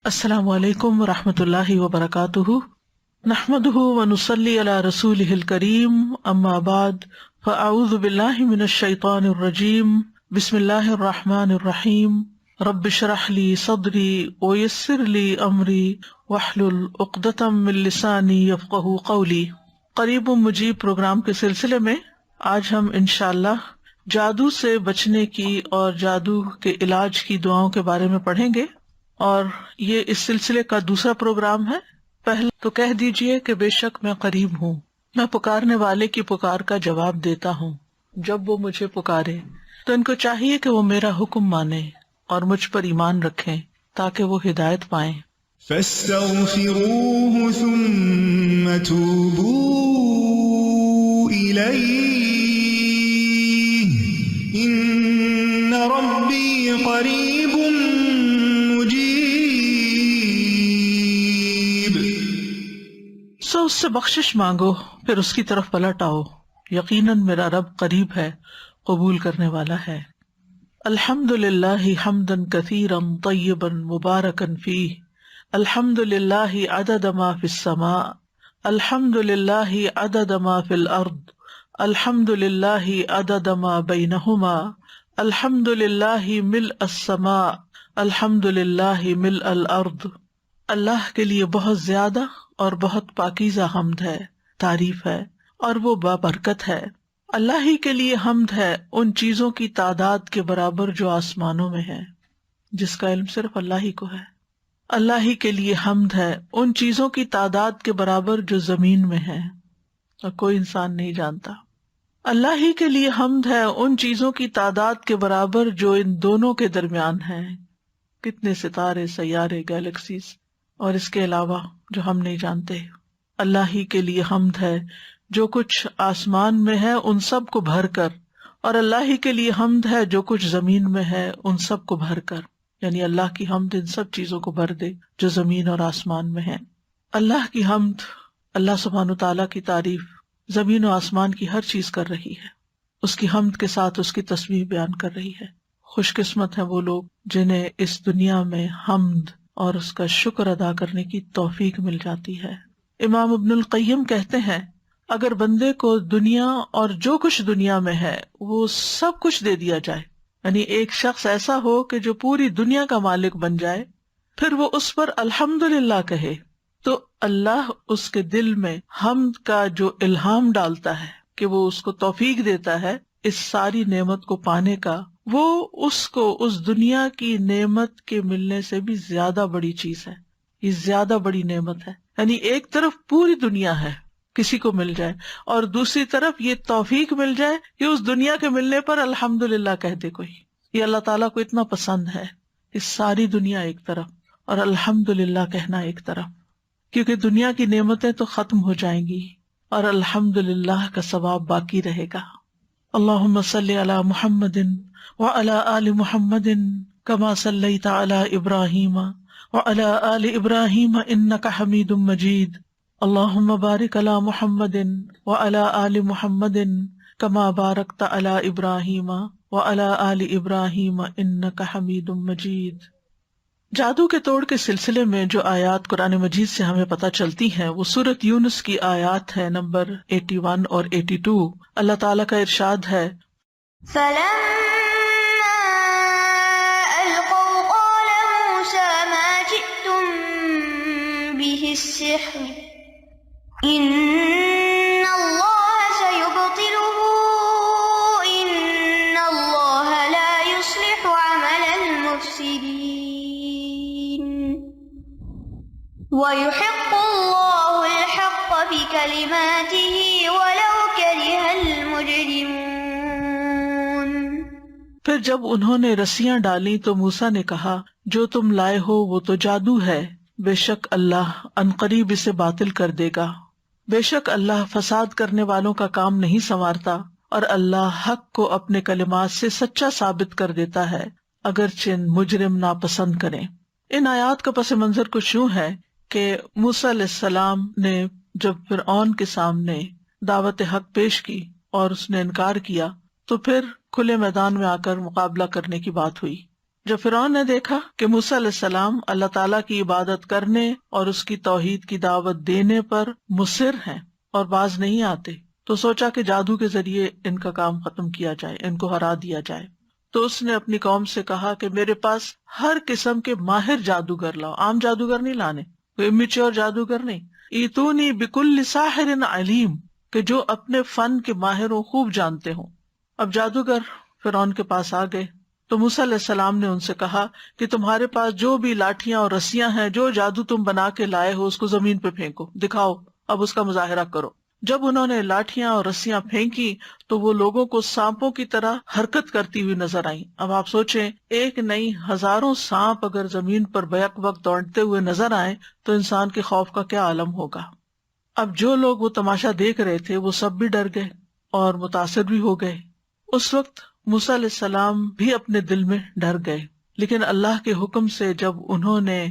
السلام علیکم ورحمۃ اللہ وبرکاتہ، نحمدہ ونصلی علی رسولہ الکریم، اما بعد فاعوذ باللہ من الشیطان الرجیم، بسم اللہ الرحمن الرحیم، رب اشرح لی صدری ویسر لی امری واحلل عقدۃ من لسانی یفقہوا قولی۔ قریب و مجیب پروگرام کے سلسلے میں آج ہم انشاءاللہ جادو سے بچنے کی اور جادو کے علاج کی دعاؤں کے بارے میں پڑھیں گے، اور یہ اس سلسلے کا دوسرا پروگرام ہے۔ پہلے تو کہہ دیجئے کہ بے شک میں قریب ہوں، میں پکارنے والے کی پکار کا جواب دیتا ہوں جب وہ مجھے پکارے۔ تو ان کو چاہیے کہ وہ میرا حکم مانیں اور مجھ پر ایمان رکھیں تاکہ وہ ہدایت پائیں۔ فاستغفروه ثم توبوا إليه إن ربي قريب مجيب۔ سو اس سے بخشش مانگو، پھر اس کی طرف پلٹ آؤ، یقیناً میرا رب قریب ہے، قبول کرنے والا ہے۔ الحمد للہ حمدا کثیرا طیبا مبارکا فیہ، الحمد للہ عدد ما فی السماء، الحمد للہ عدد ما فی الارض، الحمد للہ عدد ما بینہما، الحمد للہ ملء السماء، الحمد للہ ملء الارض۔ اللہ کے لیے بہت زیادہ اور بہت پاکیزہ حمد ہے، تعریف ہے، اور وہ بابرکت ہے۔ اللہ ہی کے لیے حمد ہے ان چیزوں کی تعداد کے برابر جو آسمانوں میں ہے، جس کا علم صرف اللہ ہی کو ہے۔ اللہ ہی کے لیے حمد ہے ان چیزوں کی تعداد کے برابر جو زمین میں ہے اور کوئی انسان نہیں جانتا۔ اللہ ہی کے لیے حمد ہے ان چیزوں کی تعداد کے برابر جو ان دونوں کے درمیان ہیں، کتنے ستارے، سیارے، گیلیکسیز، اور اس کے علاوہ جو ہم نہیں جانتے۔ اللہ ہی کے لیے حمد ہے جو کچھ آسمان میں ہے ان سب کو بھر کر، اور اللہ ہی کے لیے حمد ہے جو کچھ زمین میں ہے ان سب کو بھر کر، یعنی اللہ کی حمد ان سب چیزوں کو بھر دے جو زمین اور آسمان میں ہیں۔ اللہ کی حمد، اللہ سبحانہ تعالیٰ کی تعریف زمین و آسمان کی ہر چیز کر رہی ہے، اس کی حمد کے ساتھ اس کی تسبیح بیان کر رہی ہے۔ خوش قسمت ہیں وہ لوگ جنہیں اس دنیا میں حمد اور اس کا شکر ادا کرنے کی توفیق مل جاتی ہے۔ امام ابن القیم کہتے ہیں اگر بندے کو دنیا اور جو کچھ دنیا میں ہے وہ سب کچھ دے دیا جائے، یعنی ایک شخص ایسا ہو کہ جو پوری دنیا کا مالک بن جائے، پھر وہ اس پر الحمدللہ کہے، تو اللہ اس کے دل میں حمد کا جو الہام ڈالتا ہے کہ وہ اس کو توفیق دیتا ہے اس ساری نعمت کو پانے کا، وہ اس کو اس دنیا کی نعمت کے ملنے سے بھی زیادہ بڑی چیز ہے۔ یہ زیادہ بڑی نعمت ہے، یعنی ایک طرف پوری دنیا ہے کسی کو مل جائے، اور دوسری طرف یہ توفیق مل جائے کہ اس دنیا کے ملنے پر الحمدللہ کہہ دے کوئی۔ یہ اللہ تعالیٰ کو اتنا پسند ہے کہ ساری دنیا ایک طرف اور الحمدللہ کہنا ایک طرف، کیونکہ دنیا کی نعمتیں تو ختم ہو جائیں گی اور الحمدللہ کا ثواب باقی رہے گا۔ اللہم صلی علی محمد وعلی آل محمد کما صلیت علی ابراہیم وعلی آل ابراہیم انک حمید مجید۔ اللہم بارک علی محمد وعلی آل محمد کما بارکت علی ابراہیم وعلی آل ابراہیم انک حمید مجید۔ جادو کے توڑ کے سلسلے میں جو آیات قرآن مجید سے ہمیں پتہ چلتی ہیں وہ سورۃ یونس کی آیات ہے نمبر 81 اور 82۔ اللہ تعالیٰ کا ارشاد ہے فَلَمَّا أَلْقَوْا قَالَ مُوسَىٰ مَا جِئْتُم بِهِ السِّحْرُ إِنَّ اللَّهَ سَيُبْطِلُهُ إِنَّ اللَّهَ لَا يُصْلِحُ عَمَلَ الْمُفْسِدِينَ وَيُحِقُّ اللَّهُ الْحَقَّ بِكَلِمَاتِهِ وَلَوْ كَرِهَ الْمُجْرِمُونَ۔ پھر جب انہوں نے رسیاں ڈالیں تو موسیٰ نے کہا جو تم لائے ہو وہ تو جادو ہے، بے شک اللہ عنقریب اسے باطل کر دے گا۔ بے شک اللہ فساد کرنے والوں کا کام نہیں سنوارتا، اور اللہ حق کو اپنے کلمات سے سچا ثابت کر دیتا ہے اگرچہ مجرم ناپسند کریں۔ ان آیات کا پس منظر کچھ یوں ہے کہ موسیٰ علیہ السلام نے جب فرعون کے سامنے دعوت حق پیش کی اور اس نے انکار کیا تو پھر کھلے میدان میں آ کر مقابلہ کرنے کی بات ہوئی، جب فرعون نے دیکھا کہ موسیٰ علیہ السلام اللہ تعالیٰ کی عبادت کرنے اور اس کی توحید کی دعوت دینے پر مصر ہیں اور باز نہیں آتے، تو سوچا کہ جادو کے ذریعے ان کا کام ختم کیا جائے، ان کو ہرا دیا جائے۔ تو اس نے اپنی قوم سے کہا کہ میرے پاس ہر قسم کے ماہر جادوگر لاؤ، عام جادوگر نہیں لانے، کوئی امیچور جادوگر نہیں، ایتونی بکل ساحر علیم، کہ جو اپنے فن کے ماہر ہوں، خوب جانتے ہوں۔ اب جادوگر فرعون کے پاس آ گئے تو موسیٰ علیہ السلام نے ان سے کہا کہ تمہارے پاس جو بھی لاٹھیاں اور رسیاں ہیں، جو جادو تم بنا کے لائے ہو، اس کو زمین پہ پھینکو، دکھاؤ، اب اس کا مظاہرہ کرو۔ جب انہوں نے لاٹھیاں اور رسیاں پھینکی تو وہ لوگوں کو سانپوں کی طرح حرکت کرتی ہوئی نظر آئیں۔ اب آپ سوچیں، ایک نہیں ہزاروں سانپ اگر زمین پر بیک وقت دوڑتے ہوئے نظر آئیں تو انسان کے خوف کا کیا عالم ہوگا۔ اب جو لوگ وہ تماشا دیکھ رہے تھے وہ سب بھی ڈر گئے اور متاثر بھی ہو گئے۔ اس وقت موسیٰ علیہ السلام بھی اپنے دل میں ڈر گئے، لیکن اللہ کے حکم سے جب انہوں نے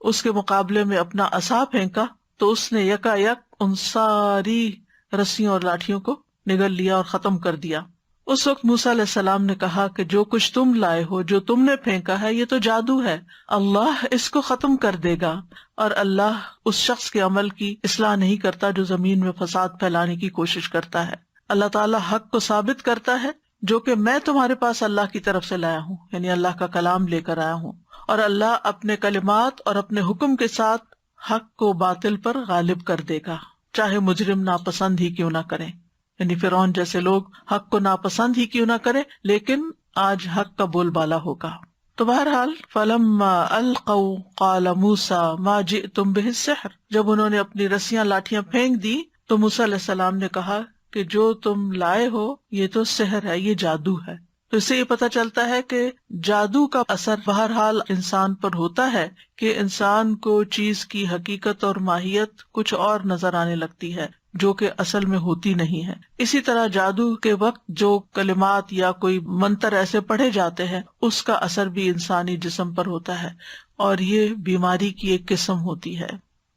اس کے مقابلے میں اپنا عصا پھینکا تو اس نے یکا یک ان ساری رسیوں اور لاٹھیوں کو نگل لیا اور ختم کر دیا۔ اس وقت موسیٰ علیہ السلام نے کہا کہ جو کچھ تم لائے ہو، جو تم نے پھینکا ہے، یہ تو جادو ہے، اللہ اس کو ختم کر دے گا، اور اللہ اس شخص کے عمل کی اصلاح نہیں کرتا جو زمین میں فساد پھیلانے کی کوشش کرتا ہے۔ اللہ تعالیٰ حق کو ثابت کرتا ہے جو کہ میں تمہارے پاس اللہ کی طرف سے لایا ہوں، یعنی اللہ کا کلام لے کر آیا ہوں، اور اللہ اپنے کلمات اور اپنے حکم کے ساتھ حق کو باطل پر غالب کر دے گا، چاہے مجرم ناپسند ہی کیوں نہ کریں۔ یعنی فرعون جیسے لوگ حق کو ناپسند ہی کیوں نہ کریں، لیکن آج حق کا بول بالا ہوگا۔ تو بہرحال فلما القوا قال موسیٰ ما جئتم بہ السحر، جب انہوں نے اپنی رسیاں لاٹھیاں پھینک دی تو موسیٰ علیہ السلام نے کہا کہ جو تم لائے ہو یہ تو سحر ہے، یہ جادو ہے۔ تو اس سے یہ پتہ چلتا ہے کہ جادو کا اثر بہرحال انسان پر ہوتا ہے کہ انسان کو چیز کی حقیقت اور ماہیت کچھ اور نظر آنے لگتی ہے جو کہ اصل میں ہوتی نہیں ہے۔ اسی طرح جادو کے وقت جو کلمات یا کوئی منتر ایسے پڑھے جاتے ہیں، اس کا اثر بھی انسانی جسم پر ہوتا ہے، اور یہ بیماری کی ایک قسم ہوتی ہے۔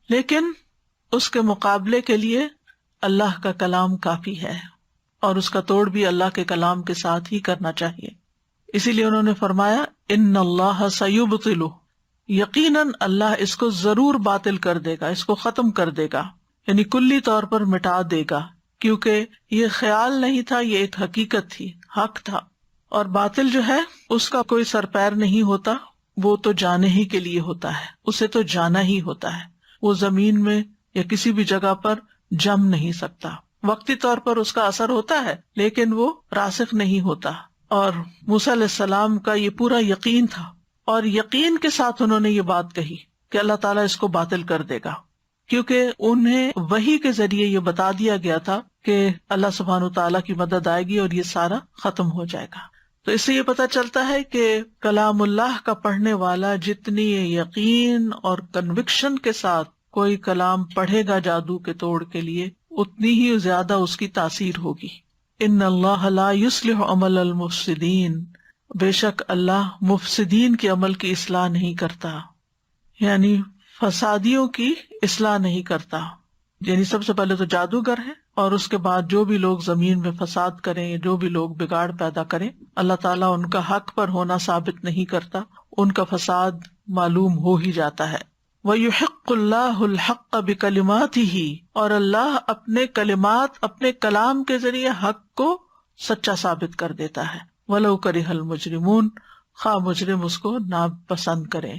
لیکن اس کے مقابلے کے لیے اللہ کا کلام کافی ہے، اور اس کا توڑ بھی اللہ کے کلام کے ساتھ ہی کرنا چاہیے۔ اسی لیے انہوں نے فرمایا ان اللہ سیبطلہ، یقیناً اللہ اس کو ضرور باطل کر دے گا، اس کو ختم کر دے گا، یعنی کلی طور پر مٹا دے گا، کیونکہ یہ خیال نہیں تھا، یہ ایک حقیقت تھی، حق تھا۔ اور باطل جو ہے اس کا کوئی سر پیر نہیں ہوتا، وہ تو جانے ہی کے لیے ہوتا ہے، اسے تو جانا ہی ہوتا ہے، وہ زمین میں یا کسی بھی جگہ پر جم نہیں سکتا۔ وقتی طور پر اس کا اثر ہوتا ہے لیکن وہ راسخ نہیں ہوتا۔ اور موسیٰ علیہ السلام کا یہ پورا یقین تھا، اور یقین کے ساتھ انہوں نے یہ بات کہی کہ اللہ تعالیٰ اس کو باطل کر دے گا، کیونکہ انہیں وحی کے ذریعے یہ بتا دیا گیا تھا کہ اللہ سبحانہ وتعالیٰ کی مدد آئے گی اور یہ سارا ختم ہو جائے گا۔ تو اس سے یہ پتہ چلتا ہے کہ کلام اللہ کا پڑھنے والا جتنی یقین اور کنوکشن کے ساتھ کوئی کلام پڑھے گا جادو کے توڑ کے لیے، اتنی ہی زیادہ اس کی تاثیر ہوگی۔ ان اللہ لا یصلح عمل المفسدین، بے شک اللہ مفسدین کے عمل کی اصلاح نہیں کرتا، یعنی فسادیوں کی اصلاح نہیں کرتا۔ یعنی سب سے پہلے تو جادوگر ہے، اور اس کے بعد جو بھی لوگ زمین میں فساد کریں، جو بھی لوگ بگاڑ پیدا کریں، اللہ تعالیٰ ان کا حق پر ہونا ثابت نہیں کرتا، ان کا فساد معلوم ہو ہی جاتا ہے۔ وَيُحِقُّ اللَّهُ الْحَقَّ بِكَلِمَاتِهِ، اور اللہ اپنے کلمات، اپنے کلام کے ذریعے حق کو سچا ثابت کر دیتا ہے۔ وَلَوْ كَرِهَ الْمُجْرِمُونَ، خواہ مجرم اس کو ناپسند کریں۔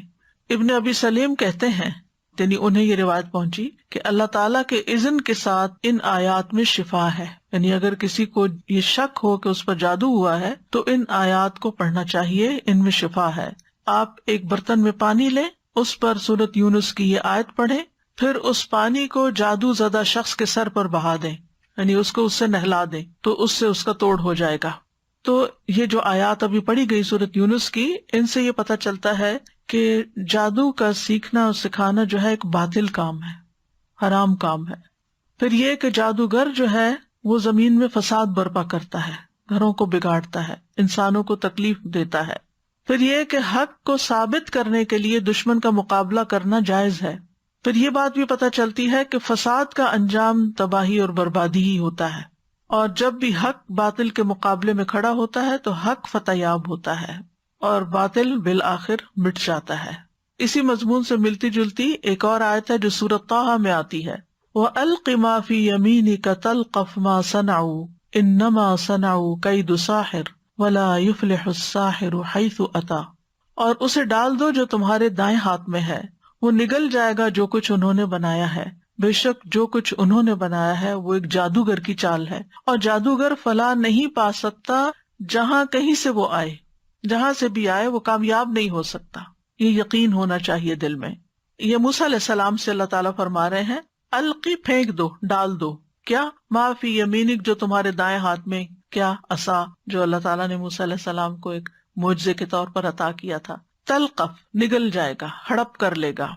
ابن ابی سلیم کہتے ہیں، یعنی انہیں یہ روایت پہنچی کہ اللہ تعالیٰ کے اذن کے ساتھ ان آیات میں شفا ہے، یعنی اگر کسی کو یہ شک ہو کہ اس پر جادو ہوا ہے تو ان آیات کو پڑھنا چاہیے، ان میں شفا ہے۔ آپ ایک برتن میں پانی لیں، اس پر سورۃ یونس کی یہ آیت پڑھیں، پھر اس پانی کو جادو زدہ شخص کے سر پر بہا دیں، یعنی اس کو اس سے نہلا دیں، تو اس سے اس کا توڑ ہو جائے گا۔ تو یہ جو آیات ابھی پڑھی گئی سورۃ یونس کی، ان سے یہ پتہ چلتا ہے کہ جادو کا سیکھنا اور سکھانا جو ہے ایک باطل کام ہے، حرام کام ہے۔ پھر یہ کہ جادوگر جو ہے وہ زمین میں فساد برپا کرتا ہے، گھروں کو بگاڑتا ہے، انسانوں کو تکلیف دیتا ہے۔ پھر یہ کہ حق کو ثابت کرنے کے لیے دشمن کا مقابلہ کرنا جائز ہے۔ پھر یہ بات بھی پتہ چلتی ہے کہ فساد کا انجام تباہی اور بربادی ہی ہوتا ہے، اور جب بھی حق باطل کے مقابلے میں کھڑا ہوتا ہے تو حق فتح یاب ہوتا ہے۔ اور باطل بالآخر مٹ جاتا ہے۔ اسی مضمون سے ملتی جلتی ایک اور آیت ہے جو سورۃ طٰہٰ میں آتی ہے، وَأَلْقِ مَا فِي يَمِينِكَ تَلْقَفْ مَا صَنَعُوا إِنَّمَا صَنَعُوا كَيْدُ سَاحِرٍ وَلَا يُفْلِحُ السَّاحِرُ حَيْثُ أَتَىٰ، اور اسے ڈال دو جو تمہارے دائیں ہاتھ میں ہے، وہ نگل جائے گا جو کچھ انہوں نے بنایا ہے، بے شک جو کچھ انہوں نے بنایا ہے وہ ایک جادوگر کی چال ہے، اور جادوگر فلاح نہیں پا سکتا جہاں کہیں سے وہ آئے، جہاں سے بھی آئے وہ کامیاب نہیں ہو سکتا۔ یہ یقین ہونا چاہیے دل میں۔ یہ موسیٰ علیہ السلام سے اللہ تعالیٰ فرما رہے ہیں القی، پھینک دو، ڈال دو، کیا ما فی یمینک، جو تمہارے دائیں ہاتھ میں، کیا عصا، جو اللہ تعالیٰ نے موسیٰ علیہ السلام کو ایک معجزے کے طور پر عطا کیا تھا، تلقف، نگل جائے گا، ہڑپ کر لے گا،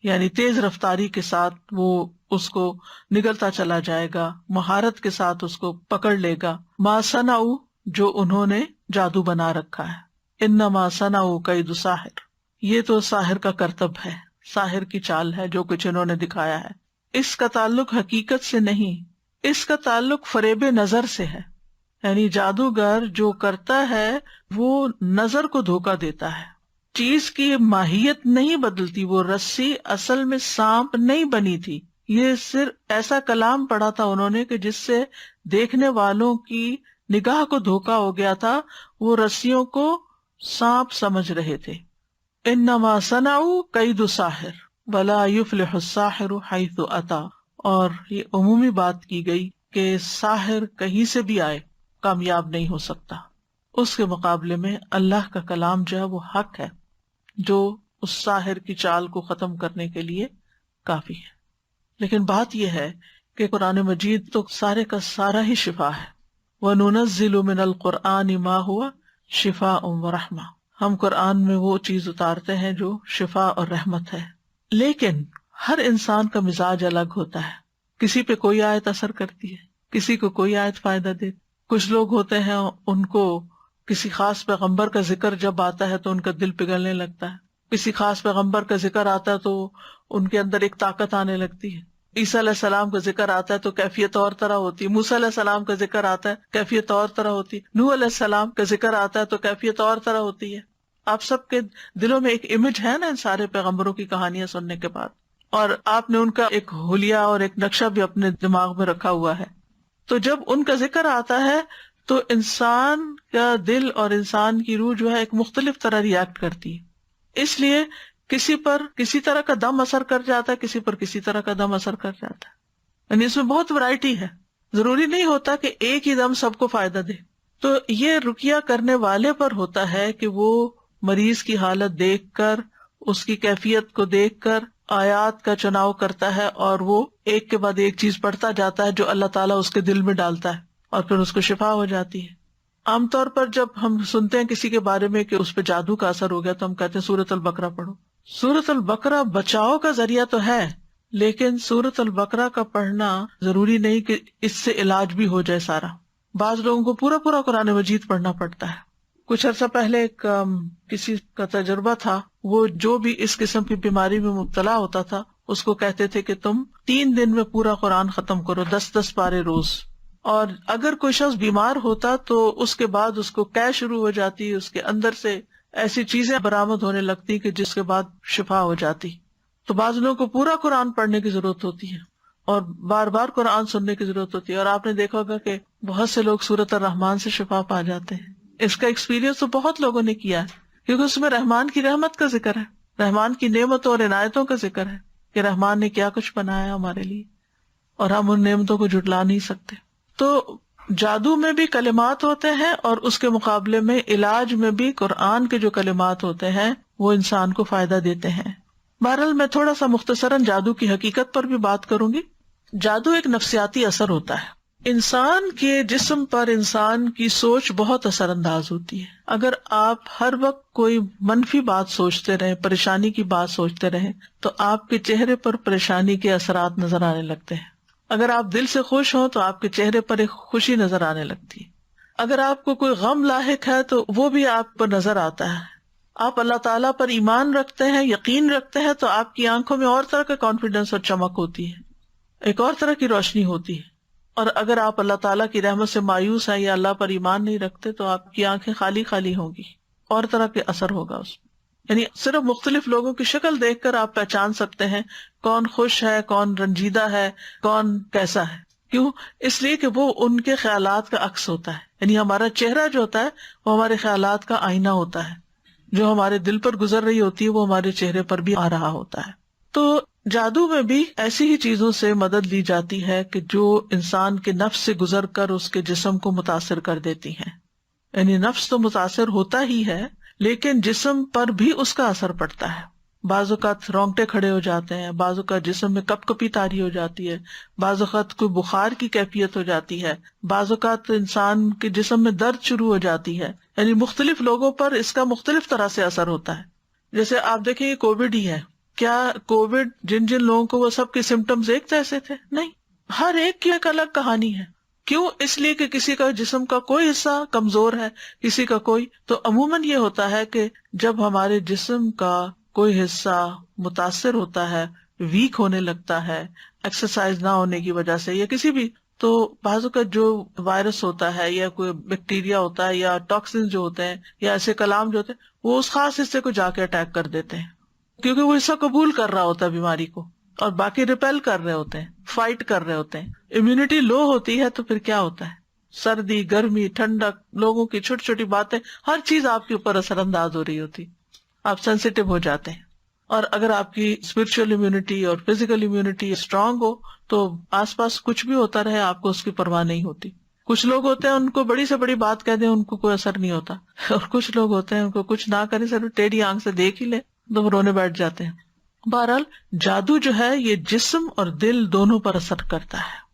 یعنی تیز رفتاری کے ساتھ وہ اس کو نگلتا چلا جائے گا، مہارت کے ساتھ اس کو پکڑ لے گا، ما صنعوا، جو انہوں نے جادو بنا رکھا ہے، انما صنعوا کید ساحر، یہ تو ساحر کا کرتب ہے، ساحر کی چال ہے جو کچھ انہوں نے دکھایا ہے۔ اس کا تعلق حقیقت سے نہیں، اس کا تعلق فریب نظر سے ہے، یعنی جادوگر جو کرتا ہے وہ نظر کو دھوکہ دیتا ہے، چیز کی ماہیت نہیں بدلتی، وہ رسی اصل میں سانپ نہیں بنی تھی، یہ صرف ایسا کلام پڑھا تھا انہوں نے کہ جس سے دیکھنے والوں کی نگاہ کو دھوکہ ہو گیا تھا، وہ رسیوں کو سانپ سمجھ رہے تھے۔ انما صنعوا کید ساحر ولا یفلح الساحر حیث اتی، اور یہ عمومی بات کی گئی کہ ساحر کہیں سے بھی آئے کامیاب نہیں ہو سکتا، اس کے مقابلے میں اللہ کا کلام جو ہے وہ حق ہے، جو اس ساحر کی چال کو ختم کرنے کے لیے کافی ہے۔ لیکن بات یہ ہے کہ قرآن مجید تو سارے کا سارا ہی شفا ہے، وَنُنَزِّلُ مِنَ الْقُرْآنِ مَا هُوَ شِفَاءٌ وَرَحْمَةٌ، ہم قرآن میں وہ چیز اتارتے ہیں جو شفا اور رحمت ہے۔ لیکن ہر انسان کا مزاج الگ ہوتا ہے، کسی پہ کوئی آیت اثر کرتی ہے، کسی کو کوئی آیت فائدہ دیتی۔ کچھ لوگ ہوتے ہیں ان کو کسی خاص پیغمبر کا ذکر جب آتا ہے تو ان کا دل پگھلنے لگتا ہے، کسی خاص پیغمبر کا ذکر آتا ہے تو ان کے اندر ایک طاقت آنے لگتی ہے، عیسیٰ علیہ السلام کا ذکر آتا ہے تو کیفیت اور طرح ہوتی ہے، موسیٰ علیہ السلام کا ذکر آتا ہے کیفیت اور طرح ہوتی ہے، نوح علیہ السلام کا ذکر آتا ہے تو کیفیت اور طرح ہوتی ہے۔ آپ سب کے دلوں میں ایک امیج ہے نا ان سارے پیغمبروں کی کہانیاں سننے کے بعد، اور آپ نے ان کا ایک حلیہ اور ایک نقشہ بھی اپنے دماغ میں رکھا ہوا ہے، تو جب ان کا ذکر آتا ہے تو انسان کا دل اور انسان کی روح جو ہے ایک مختلف طرح ریاکٹ کرتی ہے، اس لیے کسی پر کسی طرح کا دم اثر کر جاتا ہے، کسی پر کسی طرح کا دم اثر کر جاتا ہے، یعنی اس میں بہت ورائٹی ہے، ضروری نہیں ہوتا کہ ایک ہی دم سب کو فائدہ دے۔ تو یہ رقیہ کرنے والے پر ہوتا ہے کہ وہ مریض کی حالت دیکھ کر، اس کی کیفیت کو دیکھ کر آیات کا چناؤ کرتا ہے، اور وہ ایک کے بعد ایک چیز پڑھتا جاتا ہے جو اللہ تعالیٰ اس کے دل میں ڈالتا ہے، اور پھر اس کو شفا ہو جاتی ہے۔ عام طور پر جب ہم سنتے ہیں کسی کے بارے میں کہ اس پہ جادو کا اثر ہو گیا تو ہم کہتے ہیں سورۃ البقرہ پڑھو۔ سورۃ البقرہ بچاؤ کا ذریعہ تو ہے، لیکن سورۃ البقرہ کا پڑھنا ضروری نہیں کہ اس سے علاج بھی ہو جائے سارا۔ بعض لوگوں کو پورا پورا قرآن مجید پڑھنا پڑتا ہے۔ کچھ عرصہ پہلے کسی کا تجربہ تھا، وہ جو بھی اس قسم کی بیماری میں مبتلا ہوتا تھا اس کو کہتے تھے کہ تم 3 دن میں پورا قرآن ختم کرو، 10 پارے روز، اور اگر کوئی شخص بیمار ہوتا تو اس کے بعد اس کو قے شروع ہو جاتی، اس کے اندر سے ایسی چیزیں برآمد ہونے لگتی کہ جس کے بعد شفا ہو جاتی۔ تو بعض لوگوں کو پورا قرآن پڑھنے کی ضرورت ہوتی ہے اور بار بار قرآن سننے کی ضرورت ہوتی ہے، اور آپ نے دیکھا ہوگا کہ بہت سے لوگ سورۃ الرحمن سے شفا پا جاتے ہیں۔ اس کا ایکسپیرینس تو بہت لوگوں نے کیا ہے، کیونکہ اس میں رحمان کی رحمت کا ذکر ہے، رحمان کی نعمتوں اور عنایتوں کا ذکر ہے کہ رحمان نے کیا کچھ بنایا ہمارے لیے، اور ہم ان نعمتوں کو جھٹلا نہیں سکتے۔ تو جادو میں بھی کلمات ہوتے ہیں، اور اس کے مقابلے میں علاج میں بھی قرآن کے جو کلمات ہوتے ہیں وہ انسان کو فائدہ دیتے ہیں۔ بہرحال میں تھوڑا سا مختصراً جادو کی حقیقت پر بھی بات کروں گی۔ جادو ایک نفسیاتی اثر ہوتا ہے، انسان کے جسم پر انسان کی سوچ بہت اثر انداز ہوتی ہے۔ اگر آپ ہر وقت کوئی منفی بات سوچتے رہیں، پریشانی کی بات سوچتے رہیں، تو آپ کے چہرے پر پریشانی کے اثرات نظر آنے لگتے ہیں۔ اگر آپ دل سے خوش ہوں تو آپ کے چہرے پر ایک خوشی نظر آنے لگتی ہے۔ اگر آپ کو کوئی غم لاحق ہے تو وہ بھی آپ پر نظر آتا ہے۔ آپ اللہ تعالیٰ پر ایمان رکھتے ہیں، یقین رکھتے ہیں، تو آپ کی آنکھوں میں اور طرح کا کانفیڈنس اور چمک ہوتی ہے، ایک اور طرح کی روشنی ہوتی ہے۔ اور اگر آپ اللہ تعالیٰ کی رحمت سے مایوس ہیں یا اللہ پر ایمان نہیں رکھتے تو آپ کی آنکھیں خالی خالی ہوں گی۔ اور طرح کے اثر ہوگا اس میں. یعنی صرف مختلف لوگوں کی شکل دیکھ کر آپ پہچان سکتے ہیں کون خوش ہے، کون رنجیدہ ہے، کون کیسا ہے. کیوں؟ اس لیے کہ وہ ان کے خیالات کا عکس ہوتا ہے. یعنی ہمارا چہرہ جو ہوتا ہے وہ ہمارے خیالات کا آئینہ ہوتا ہے. جو ہمارے دل پر گزر رہی ہوتی ہے وہ ہمارے چہرے پر بھی آ رہا ہوتا ہے. تو جادو میں بھی ایسی ہی چیزوں سے مدد لی جاتی ہے کہ جو انسان کے نفس سے گزر کر اس کے جسم کو متاثر کر دیتی ہیں. یعنی نفس تو متاثر ہوتا ہی ہے لیکن جسم پر بھی اس کا اثر پڑتا ہے. بعض اوقات رونگٹے کھڑے ہو جاتے ہیں، بعض اوقات جسم میں کپ کپی طاری ہو جاتی ہے، بعض اوقات کوئی بخار کی کیفیت ہو جاتی ہے، بعض اوقات انسان کے جسم میں درد شروع ہو جاتی ہے. یعنی مختلف لوگوں پر اس کا مختلف طرح سے اثر ہوتا ہے. جیسے آپ دیکھیں یہ کووڈ ہی ہے. کیا کووڈ جن جن لوگوں کو وہ سب کے سمٹمز ایک جیسے تھے؟ نہیں، ہر ایک کی ایک الگ کہانی ہے. کیوں؟ اس لیے کہ کسی کا جسم کا کوئی حصہ کمزور ہے، کسی کا کوئی. تو عموماً یہ ہوتا ہے کہ جب ہمارے جسم کا کوئی حصہ متاثر ہوتا ہے، ویک ہونے لگتا ہے ایکسرسائز نہ ہونے کی وجہ سے یا کسی بھی، تو بعضوں کا جو وائرس ہوتا ہے یا کوئی بیکٹیریا ہوتا ہے یا ٹاکسن جو ہوتے ہیں یا ایسے کلام جو ہوتے ہیں وہ اس خاص حصے کو جا کے اٹیک کر دیتے ہیں، کیونکہ وہ حصہ قبول کر رہا ہوتا ہے بیماری کو اور باقی ریپیل کر رہے ہوتے ہیں، فائٹ کر رہے ہوتے ہیں. امیونٹی لو ہوتی ہے تو پھر کیا ہوتا ہے؟ سردی، گرمی، ٹھنڈک، لوگوں کی چھوٹی چھوٹی باتیں، ہر چیز آپ کے اوپر اثر انداز ہو رہی ہوتی، آپ سینسیٹیو ہو جاتے ہیں. اور اگر آپ کی اسپرچل امیونٹی اور فزیکل امیونٹی اسٹرانگ ہو تو آس پاس کچھ بھی ہوتا رہے آپ کو اس کی پرواہ نہیں ہوتی. کچھ لوگ ہوتے ہیں ان کو بڑی سے بڑی بات کہہ دیں ان کو کوئی اثر نہیں ہوتا، اور کچھ لوگ ہوتے ہیں ان کو کچھ نہ کرے صرف ٹیڑھی آنکھ سے دیکھ ہی لے تو وہ رونے بیٹھ جاتے ہیں. بہرحال جادو جو ہے یہ جسم اور دل دونوں پر اثر کرتا ہے.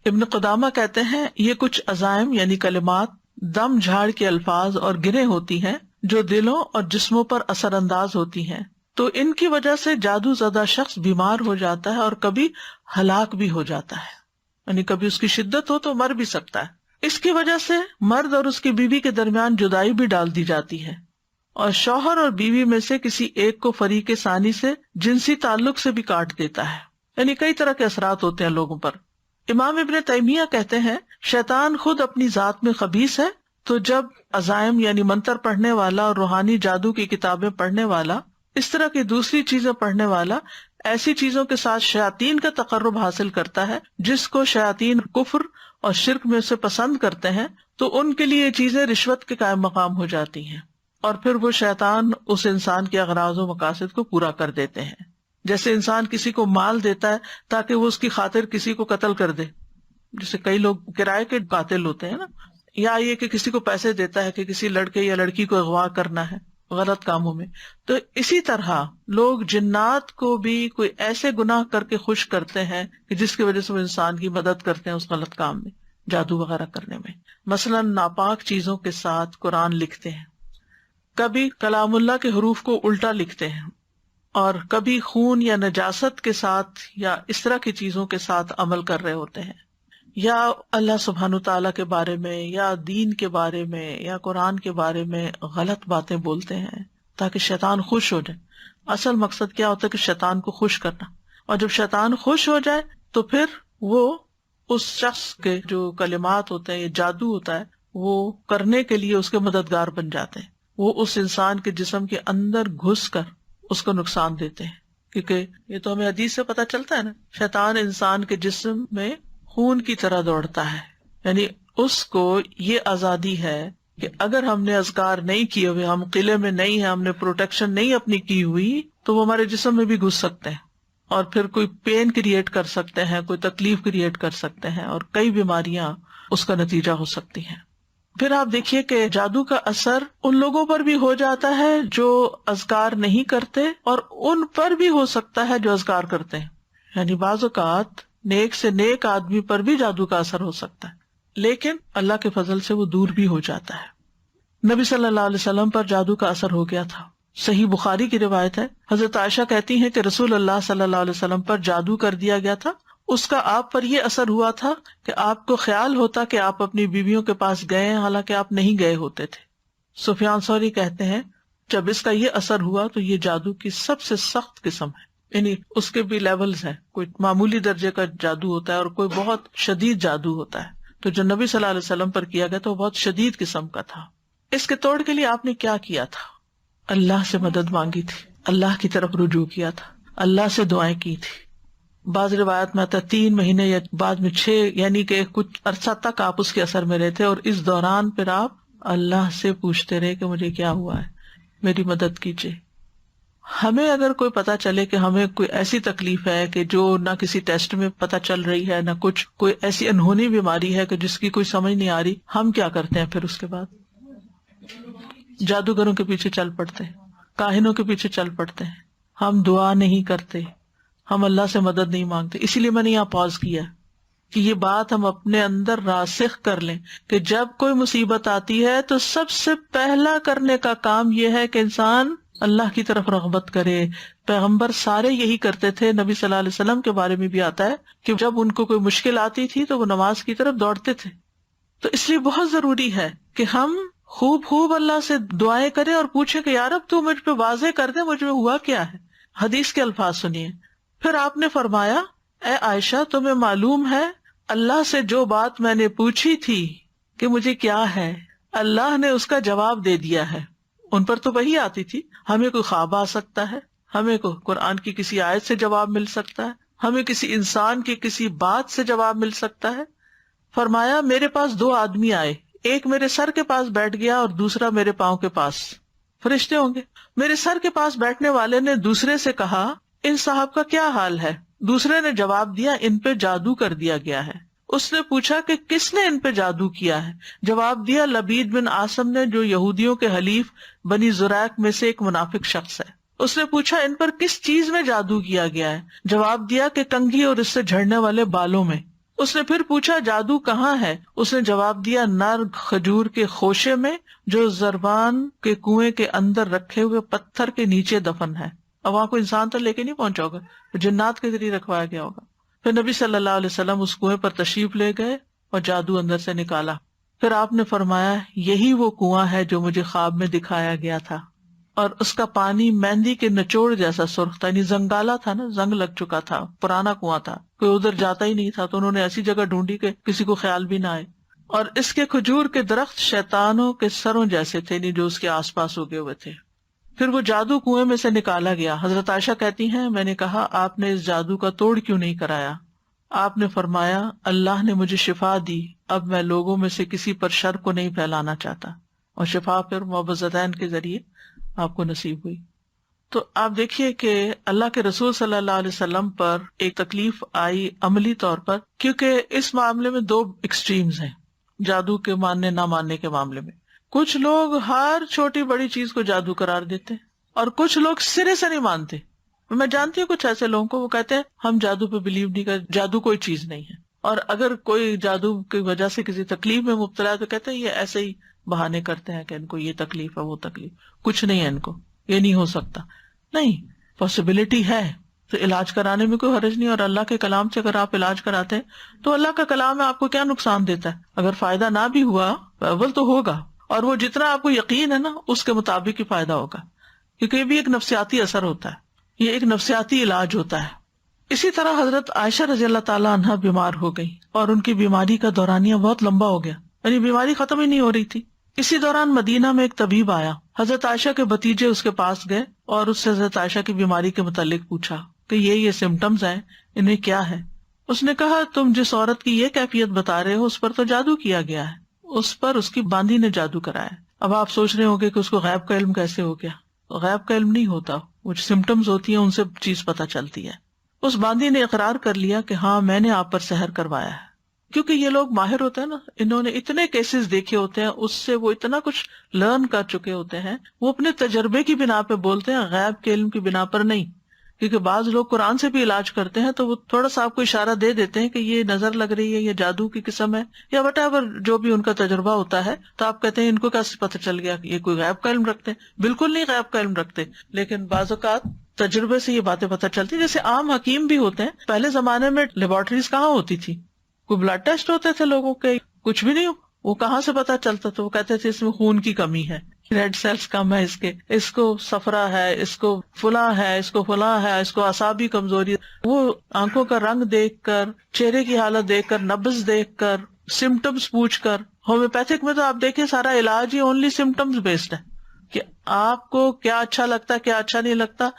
ابن قدامہ کہتے ہیں یہ کچھ عزائم یعنی کلمات، دم جھاڑ کے الفاظ اور گریں ہوتی ہیں جو دلوں اور جسموں پر اثر انداز ہوتی ہیں. تو ان کی وجہ سے جادو زدہ شخص بیمار ہو جاتا ہے اور کبھی ہلاک بھی ہو جاتا ہے. یعنی کبھی اس کی شدت ہو تو مر بھی سکتا ہے. اس کی وجہ سے مرد اور اس کی بیوی کے درمیان جدائی بھی ڈال دی جاتی ہے اور شوہر اور بیوی میں سے کسی ایک کو فریق ثانی سے جنسی تعلق سے بھی کاٹ دیتا ہے. یعنی کئی طرح کے اثرات ہوتے ہیں لوگوں پر. امام ابن تیمیہ کہتے ہیں شیطان خود اپنی ذات میں خبیث ہے، تو جب عزائم یعنی منتر پڑھنے والا اور روحانی جادو کی کتابیں پڑھنے والا، اس طرح کی دوسری چیزیں پڑھنے والا ایسی چیزوں کے ساتھ شیاطین کا تقرب حاصل کرتا ہے جس کو شیاطین کفر اور شرک میں سے پسند کرتے ہیں، تو ان کے لیے یہ چیزیں رشوت کے قائم مقام ہو جاتی ہیں اور پھر وہ شیطان اس انسان کے اغراض و مقاصد کو پورا کر دیتے ہیں. جیسے انسان کسی کو مال دیتا ہے تاکہ وہ اس کی خاطر کسی کو قتل کر دے، جیسے کئی لوگ کرائے کے قاتل ہوتے ہیں نا، یا یہ کہ کسی کو پیسے دیتا ہے کہ کسی لڑکے یا لڑکی کو اغوا کرنا ہے غلط کاموں میں. تو اسی طرح لوگ جنات کو بھی کوئی ایسے گناہ کر کے خوش کرتے ہیں کہ جس کی وجہ سے وہ انسان کی مدد کرتے ہیں اس غلط کام میں، جادو وغیرہ کرنے میں. مثلا ناپاک چیزوں کے ساتھ قرآن لکھتے ہیں، کبھی کلام اللہ کے حروف کو الٹا لکھتے ہیں، اور کبھی خون یا نجاست کے ساتھ یا اس طرح کی چیزوں کے ساتھ عمل کر رہے ہوتے ہیں، یا اللہ سبحانہ تعالیٰ کے بارے میں یا دین کے بارے میں یا قرآن کے بارے میں غلط باتیں بولتے ہیں تاکہ شیطان خوش ہو جائے. اصل مقصد کیا ہوتا ہے کہ شیطان کو خوش کرنا، اور جب شیطان خوش ہو جائے تو پھر وہ اس شخص کے جو کلمات ہوتے ہیں یا جادو ہوتا ہے وہ کرنے کے لیے اس کے مددگار بن جاتے ہیں. وہ اس انسان کے جسم کے اندر گھس کر اس کو نقصان دیتے ہیں، کیونکہ یہ تو ہمیں حدیث سے پتہ چلتا ہے نا، شیطان انسان کے جسم میں خون کی طرح دوڑتا ہے. یعنی اس کو یہ آزادی ہے کہ اگر ہم نے اذکار نہیں کیے ہوئے، ہم قلعے میں نہیں ہیں، ہم نے پروٹیکشن نہیں اپنی کی ہوئی، تو وہ ہمارے جسم میں بھی گھس سکتے ہیں اور پھر کوئی پین کریٹ کر سکتے ہیں، کوئی تکلیف کریٹ کر سکتے ہیں، اور کئی بیماریاں اس کا نتیجہ ہو سکتی ہیں. پھر آپ دیکھیے کہ جادو کا اثر ان لوگوں پر بھی ہو جاتا ہے جو اذکار نہیں کرتے، اور ان پر بھی ہو سکتا ہے جو اذکار کرتے ہیں. یعنی بعض اوقات نیک سے نیک آدمی پر بھی جادو کا اثر ہو سکتا ہے، لیکن اللہ کے فضل سے وہ دور بھی ہو جاتا ہے. نبی صلی اللہ علیہ وسلم پر جادو کا اثر ہو گیا تھا. صحیح بخاری کی روایت ہے، حضرت عائشہ کہتی ہیں کہ رسول اللہ صلی اللہ علیہ وسلم پر جادو کر دیا گیا تھا. اس کا آپ پر یہ اثر ہوا تھا کہ آپ کو خیال ہوتا کہ آپ اپنی بیویوں کے پاس گئے ہیں، حالانکہ آپ نہیں گئے ہوتے تھے. سفیان ثوری کہتے ہیں جب اس کا یہ اثر ہوا تو یہ جادو کی سب سے سخت قسم ہے. یعنی اس کے بھی لیولز ہیں، کوئی معمولی درجے کا جادو ہوتا ہے اور کوئی بہت شدید جادو ہوتا ہے. تو جو نبی صلی اللہ علیہ وسلم پر کیا گیا تو وہ بہت شدید قسم کا تھا. اس کے توڑ کے لیے آپ نے کیا کیا تھا؟ اللہ سے مدد مانگی تھی، اللہ کی طرف رجوع کیا تھا، اللہ سے دعائیں کی تھی. بعض روایات میں آتا ہے 3 مہینے یا بعد میں 6، یعنی کہ کچھ عرصہ تک آپ اس کے اثر میں رہے تھے، اور اس دوران پھر آپ اللہ سے پوچھتے رہے کہ مجھے کیا ہوا ہے، میری مدد کیجیے. ہمیں اگر کوئی پتا چلے کہ ہمیں کوئی ایسی تکلیف ہے کہ جو نہ کسی ٹیسٹ میں پتا چل رہی ہے، نہ کچھ کوئی ایسی انہونی بیماری ہے کہ جس کی کوئی سمجھ نہیں آ رہی، ہم کیا کرتے ہیں پھر اس کے بعد؟ جادوگروں کے پیچھے چل پڑتے ہیں، کاہنوں کے پیچھے چل پڑتے ہیں. ہم دعا نہیں کرتے، ہم اللہ سے مدد نہیں مانگتے. اسی لیے میں نے یہاں پاز کیا کہ یہ بات ہم اپنے اندر راسخ کر لیں کہ جب کوئی مصیبت آتی ہے تو سب سے پہلا کرنے کا کام یہ ہے کہ انسان اللہ کی طرف رغبت کرے. پیغمبر سارے یہی کرتے تھے. نبی صلی اللہ علیہ وسلم کے بارے میں بھی آتا ہے کہ جب ان کو کوئی مشکل آتی تھی تو وہ نماز کی طرف دوڑتے تھے. تو اس لیے بہت ضروری ہے کہ ہم خوب اللہ سے دعائیں کریں اور پوچھیں کہ یا رب تو مجھ پہ واضح کر دے مجھ میں ہوا کیا ہے. حدیث کے الفاظ سنیے. پھر آپ نے فرمایا اے عائشہ تمہیں معلوم ہے اللہ سے جو بات میں نے پوچھی تھی کہ مجھے کیا ہے، اللہ نے اس کا جواب دے دیا ہے. ان پر تو وہی آتی تھی، ہمیں کوئی خواب آ سکتا ہے، ہمیں کوئی قرآن کی کسی آیت سے جواب مل سکتا ہے، ہمیں کسی انسان کی کسی بات سے جواب مل سکتا ہے. فرمایا میرے پاس 2 آدمی آئے، ایک میرے سر کے پاس بیٹھ گیا اور دوسرا میرے پاؤں کے پاس. فرشتے ہوں گے. میرے سر کے پاس بیٹھنے والے نے دوسرے سے کہا ان صاحب کا کیا حال ہے؟ دوسرے نے جواب دیا ان پہ جادو کر دیا گیا ہے. اس نے پوچھا کہ کس نے ان پہ جادو کیا ہے؟ جواب دیا لبید بن عاصم نے، جو یہودیوں کے حلیف بنی زریق میں سے ایک منافق شخص ہے. اس نے پوچھا ان پر کس چیز میں جادو کیا گیا ہے؟ جواب دیا کہ کنگھی اور اس سے جھڑنے والے بالوں میں. اس نے پھر پوچھا جادو کہاں ہے؟ اس نے جواب دیا نر کھجور کے خوشے میں جو زربان کے کنویں کے اندر رکھے ہوئے پتھر کے نیچے دفن ہے. اب وہاں کو انسان تو لے کے نہیں پہنچا ہوگا، جنات کے ذریعے رکھوایا گیا ہوگا. پھر نبی صلی اللہ علیہ وسلم اس کنویں پر تشریف لے گئے اور جادو اندر سے نکالا. پھر آپ نے فرمایا یہی وہ کنواں ہے جو مجھے خواب میں دکھایا گیا تھا، اور اس کا پانی مہندی کے نچوڑ جیسا سرخ تھا، یعنی زنگالا تھا نا، زنگ لگ چکا تھا، پرانا کنواں تھا، کوئی ادھر جاتا ہی نہیں تھا. تو انہوں نے ایسی جگہ ڈھونڈی کہ کسی کو خیال بھی نہ آئے. اور اس کے کھجور کے درخت شیطانوں کے سروں جیسے تھے، نہیں جو اس کے آس پاس اگے ہوئے تھے. پھر وہ جادو کنویں میں سے نکالا گیا. حضرت عائشہ کہتی ہیں میں نے کہا آپ نے اس جادو کا توڑ کیوں نہیں کرایا؟ آپ نے فرمایا اللہ نے مجھے شفا دی، اب میں لوگوں میں سے کسی پر شر کو نہیں پھیلانا چاہتا. اور شفا پھر معوذتین کے ذریعے آپ کو نصیب ہوئی. تو آپ دیکھیے کہ اللہ کے رسول صلی اللہ علیہ وسلم پر ایک تکلیف آئی عملی طور پر، کیونکہ اس معاملے میں 2 ایکسٹریمز ہیں جادو کے ماننے نہ ماننے کے معاملے میں. کچھ لوگ ہر چھوٹی بڑی چیز کو جادو قرار دیتے ہیں، اور کچھ لوگ سرے سے نہیں مانتے. میں جانتی ہوں کچھ ایسے لوگوں کو، وہ کہتے ہیں ہم جادو پہ بلیو نہیں کرتے، جادو کوئی چیز نہیں ہے. اور اگر کوئی جادو کی وجہ سے کسی تکلیف میں مبتلا ہے تو کہتے ہیں یہ ایسے ہی بہانے کرتے ہیں کہ ان کو یہ تکلیف ہے وہ تکلیف، کچھ نہیں ہے ان کو، یہ نہیں ہو سکتا. نہیں، پاسبلٹی ہے تو علاج کرانے میں کوئی حرج نہیں. اور اللہ کے کلام سے اگر آپ علاج کراتے ہیں تو اللہ کا کلام ہے، آپ کو کیا نقصان دیتا ہے؟ اگر فائدہ نہ بھی ہوا اول تو ہوگا، اور وہ جتنا آپ کو یقین ہے نا اس کے مطابق ہی فائدہ ہوگا، کیونکہ یہ بھی ایک نفسیاتی اثر ہوتا ہے، یہ ایک نفسیاتی علاج ہوتا ہے. اسی طرح حضرت عائشہ رضی اللہ تعالیٰ عنہا بیمار ہو گئی، اور ان کی بیماری کا دورانیہ بہت لمبا ہو گیا، یعنی بیماری ختم ہی نہیں ہو رہی تھی. اسی دوران مدینہ میں ایک طبیب آیا. حضرت عائشہ کے بھتیجے اس کے پاس گئے اور اس سے حضرت عائشہ کی بیماری کے متعلق پوچھا کہ یہ سمٹمز ہیں، انہیں کیا ہے. اس نے کہا تم جس عورت کی یہ کیفیت بتا رہے ہو اس پر تو جادو کیا گیا ہے، اس پر اس کی باندھی نے جادو کرایا. اب آپ سوچ رہے ہوں گے کہ اس کو غیب کا علم کیسے ہو گیا؟ غیب کا علم نہیں ہوتا، وہ سمٹمز ہوتی ہیں ان سے چیز پتہ چلتی ہے. اس باندھی نے اقرار کر لیا کہ ہاں میں نے آپ پر سحر کروایا ہے. کیونکہ یہ لوگ ماہر ہوتے ہیں نا، انہوں نے اتنے کیسز دیکھے ہوتے ہیں، اس سے وہ اتنا کچھ لرن کر چکے ہوتے ہیں، وہ اپنے تجربے کی بنا پہ بولتے ہیں، غیب کے علم کی بنا پر نہیں. کیونکہ بعض لوگ قرآن سے بھی علاج کرتے ہیں تو وہ تھوڑا سا آپ کو اشارہ دے دیتے ہیں کہ یہ نظر لگ رہی ہے، یہ جادو کی قسم ہے، یا وٹ ایور جو بھی ان کا تجربہ ہوتا ہے. تو آپ کہتے ہیں ان کو کیسے پتہ چل گیا کہ یہ کوئی غیب کا علم رکھتے ہیں؟ بالکل نہیں غیب کا علم رکھتے، لیکن بعض اوقات تجربے سے یہ باتیں پتہ چلتی. جیسے عام حکیم بھی ہوتے ہیں، پہلے زمانے میں لیبارٹریز کہاں ہوتی تھی؟ کوئی بلڈ ٹیسٹ ہوتے تھے لوگوں کے؟ کچھ بھی نہیں. وہ کہاں سے پتا چلتا تھا؟ وہ کہتے تھے اس میں خون کی کمی ہے، ریڈ سیلز کم ہے، اس کو صفرا ہے، اس کو فلاں ہے، اس کو فلاں ہے، اس کو اعصابی کمزوری. وہ آنکھوں کا رنگ دیکھ کر، چہرے کی حالت دیکھ کر، نبض دیکھ کر سمٹمز پوچھ کر. ہومیوپیتھک میں تو آپ دیکھیں سارا علاج ہی اونلی سمٹمز بیسڈ ہے کہ آپ کو کیا اچھا لگتا ہے کیا اچھا نہیں لگتا,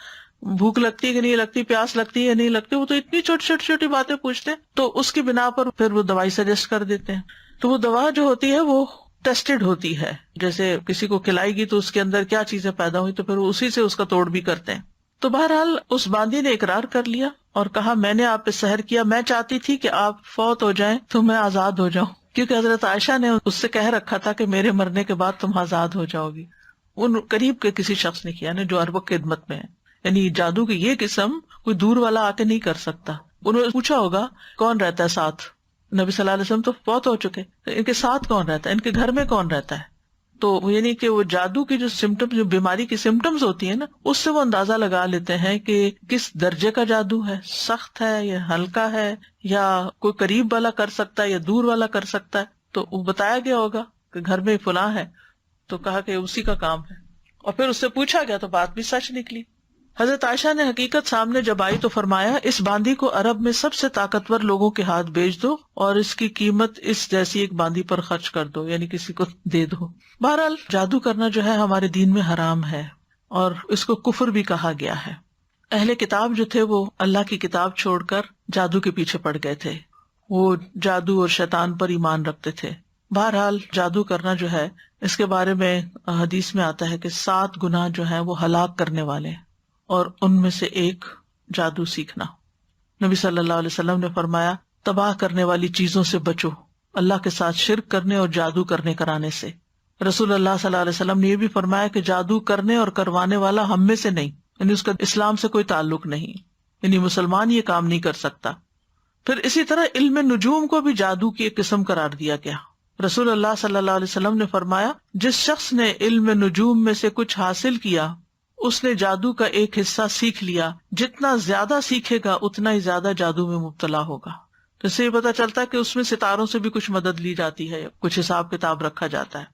بھوک لگتی ہے کہ نہیں لگتی, پیاس لگتی ہے یا نہیں لگتی, وہ تو اتنی چھوٹی باتیں پوچھتے ہیں, تو اس کی بنا پر پھر وہ دوائی سجیسٹ کر دیتے ہیں. تو وہ دوا جو ہوتی ہے وہ ٹیسٹڈ ہوتی ہے, جیسے کسی کو کھلائے گی تو اس کے اندر کیا چیزیں پیدا ہوئی تو پھر اسی سے اس کا توڑ بھی کرتے ہیں. تو بہرحال اس باندی نے اقرار کر لیا اور کہا میں نے آپ پہ سحر کیا, میں چاہتی تھی کہ آپ فوت ہو جائیں تو میں آزاد ہو جاؤں, کیونکہ حضرت عائشہ نے اس سے کہہ رکھا تھا کہ میرے مرنے کے بعد تم آزاد ہو جاؤ گی. ان قریب کے کسی شخص نے کیا, جو عرب خدمت میں ہے. یعنی جادو کی یہ قسم کوئی دور والا آ کے نہیں کر سکتا. انہوں نے پوچھا ہوگا کون رہتا ہے ساتھ, نبی صلی اللہ علیہ وسلم تو فوت ہو چکے, ان کے ساتھ کون رہتا ہے, ان کے گھر میں کون رہتا ہے. تو یعنی کہ وہ جادو کی جو سمٹمز, جو بیماری کی سمٹمز ہوتی ہیں نا, اس سے وہ اندازہ لگا لیتے ہیں کہ کس درجے کا جادو ہے, سخت ہے یا ہلکا ہے, یا کوئی قریب والا کر سکتا ہے یا دور والا کر سکتا ہے. تو وہ بتایا گیا ہوگا کہ گھر میں فلاں ہے, تو کہا کہ اسی کا کام ہے, اور پھر اس سے پوچھا گیا تو بات بھی سچ نکلی. حضرت عائشہ نے حقیقت سامنے جب آئی تو فرمایا اس باندی کو عرب میں سب سے طاقتور لوگوں کے ہاتھ بیچ دو اور اس کی قیمت اس جیسی ایک باندی پر خرچ کر دو, یعنی کسی کو دے دو. بہرحال جادو کرنا جو ہے ہمارے دین میں حرام ہے اور اس کو کفر بھی کہا گیا ہے. اہل کتاب جو تھے وہ اللہ کی کتاب چھوڑ کر جادو کے پیچھے پڑ گئے تھے, وہ جادو اور شیطان پر ایمان رکھتے تھے. بہرحال جادو کرنا جو ہے اس کے بارے میں حدیث میں آتا ہے کہ 7 گناہ جو ہیں وہ ہلاک کرنے والے ہیں, اور ان میں سے ایک جادو سیکھنا. نبی صلی اللہ علیہ وسلم نے فرمایا تباہ کرنے والی چیزوں سے بچو, اللہ کے ساتھ شرک کرنے اور جادو کرنے کرانے سے. رسول اللہ صلی اللہ علیہ وسلم نے یہ بھی فرمایا کہ جادو کرنے اور کروانے والا ہم میں سے نہیں, یعنی اس کا اسلام سے کوئی تعلق نہیں, یعنی مسلمان یہ کام نہیں کر سکتا. پھر اسی طرح علم نجوم کو بھی جادو کی ایک قسم قرار دیا گیا. رسول اللہ صلی اللہ علیہ وسلم نے فرمایا جس شخص نے علم نجوم میں سے کچھ حاصل کیا اس نے جادو کا ایک حصہ سیکھ لیا, جتنا زیادہ سیکھے گا اتنا ہی زیادہ جادو میں مبتلا ہوگا. تو اس سے یہ پتا چلتا ہے کہ اس میں ستاروں سے بھی کچھ مدد لی جاتی ہے, کچھ حساب کتاب رکھا جاتا ہے.